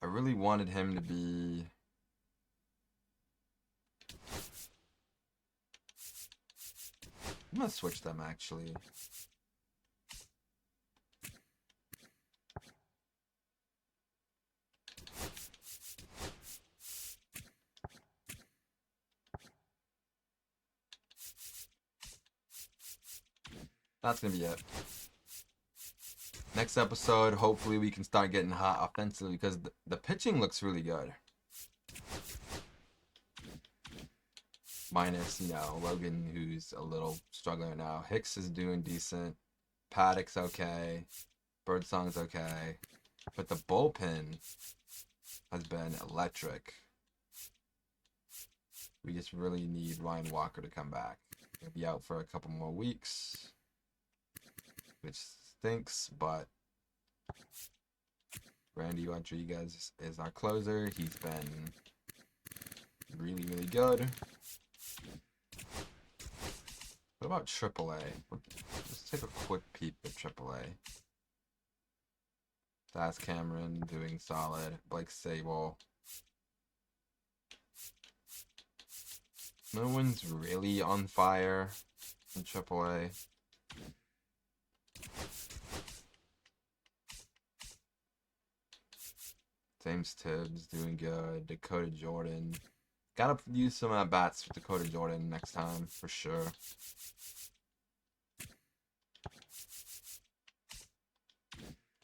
I really wanted him to be. I'm gonna switch them actually. That's gonna be it. Next episode, hopefully we can start getting hot offensively because the pitching looks really good. Minus, you know, Logan, who's a little struggling now. Hicks is doing decent. Paddack's okay. Birdsong's okay. But the bullpen has been electric. We just really need Ryan Walker to come back. He'll be out for a couple more weeks, which stinks, but Randy Rodriguez is our closer. He's been really, really good. What about AAA? Let's take a quick peep at AAA. That's Cameron doing solid. Blake Sable. No one's really on fire in AAA. James Tibbs doing good. Dakota Jordan. Gotta use some at-bats with Dakota Jordan next time, for sure.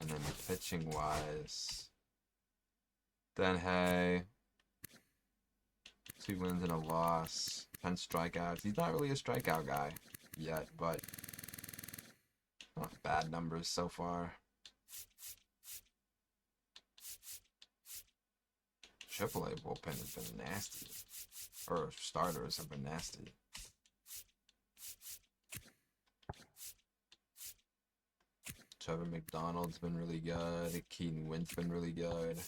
And then pitching-wise, then hey, 2 wins and a loss, 10 strikeouts. He's not really a strikeout guy yet, but not bad numbers so far. AAA bullpen has been nasty. Or starters have been nasty. Trevor McDonald's been really good. Keaton Wynn's been really good.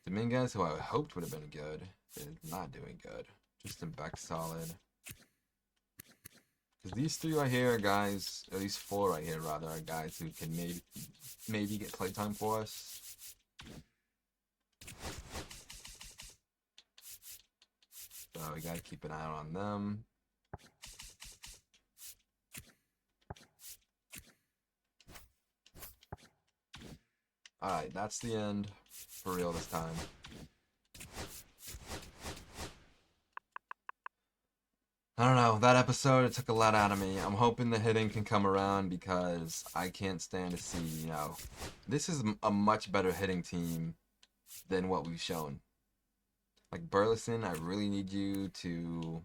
The main guys who I hoped would have been good is not doing good. Justin Beck's solid. Because these 3 right here are guys, at least 4 right here rather, are guys who can maybe get playtime for us. So we gotta keep an eye on them. Alright, that's the end for real this time. I don't know, that episode, it took a lot out of me. I'm hoping the hitting can come around because I can't stand to see, you know, this is a much better hitting team than what we've shown. Like Burleson, I really need you to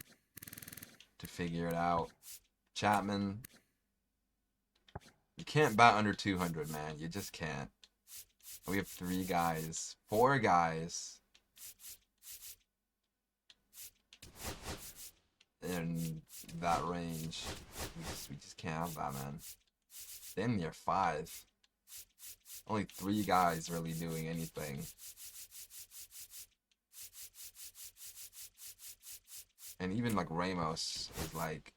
figure it out. Chapman, you can't bat under 200, man. You just can't. We have 3 guys, 4 guys in that range. We just can't have that, man. Damn near 5. Only 3 guys really doing anything. And even like Ramos is like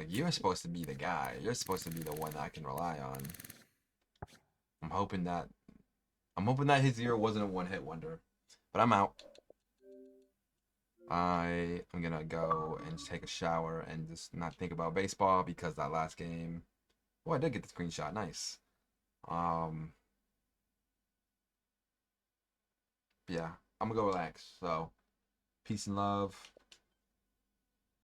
you're supposed to be the guy. You're supposed to be the one that I can rely on. I'm hoping that his year wasn't a one-hit wonder. But I'm out. I am gonna go and just take a shower and just not think about baseball because that last game. Oh, I did get the screenshot. Nice. Yeah, I'm gonna go relax. So, peace and love.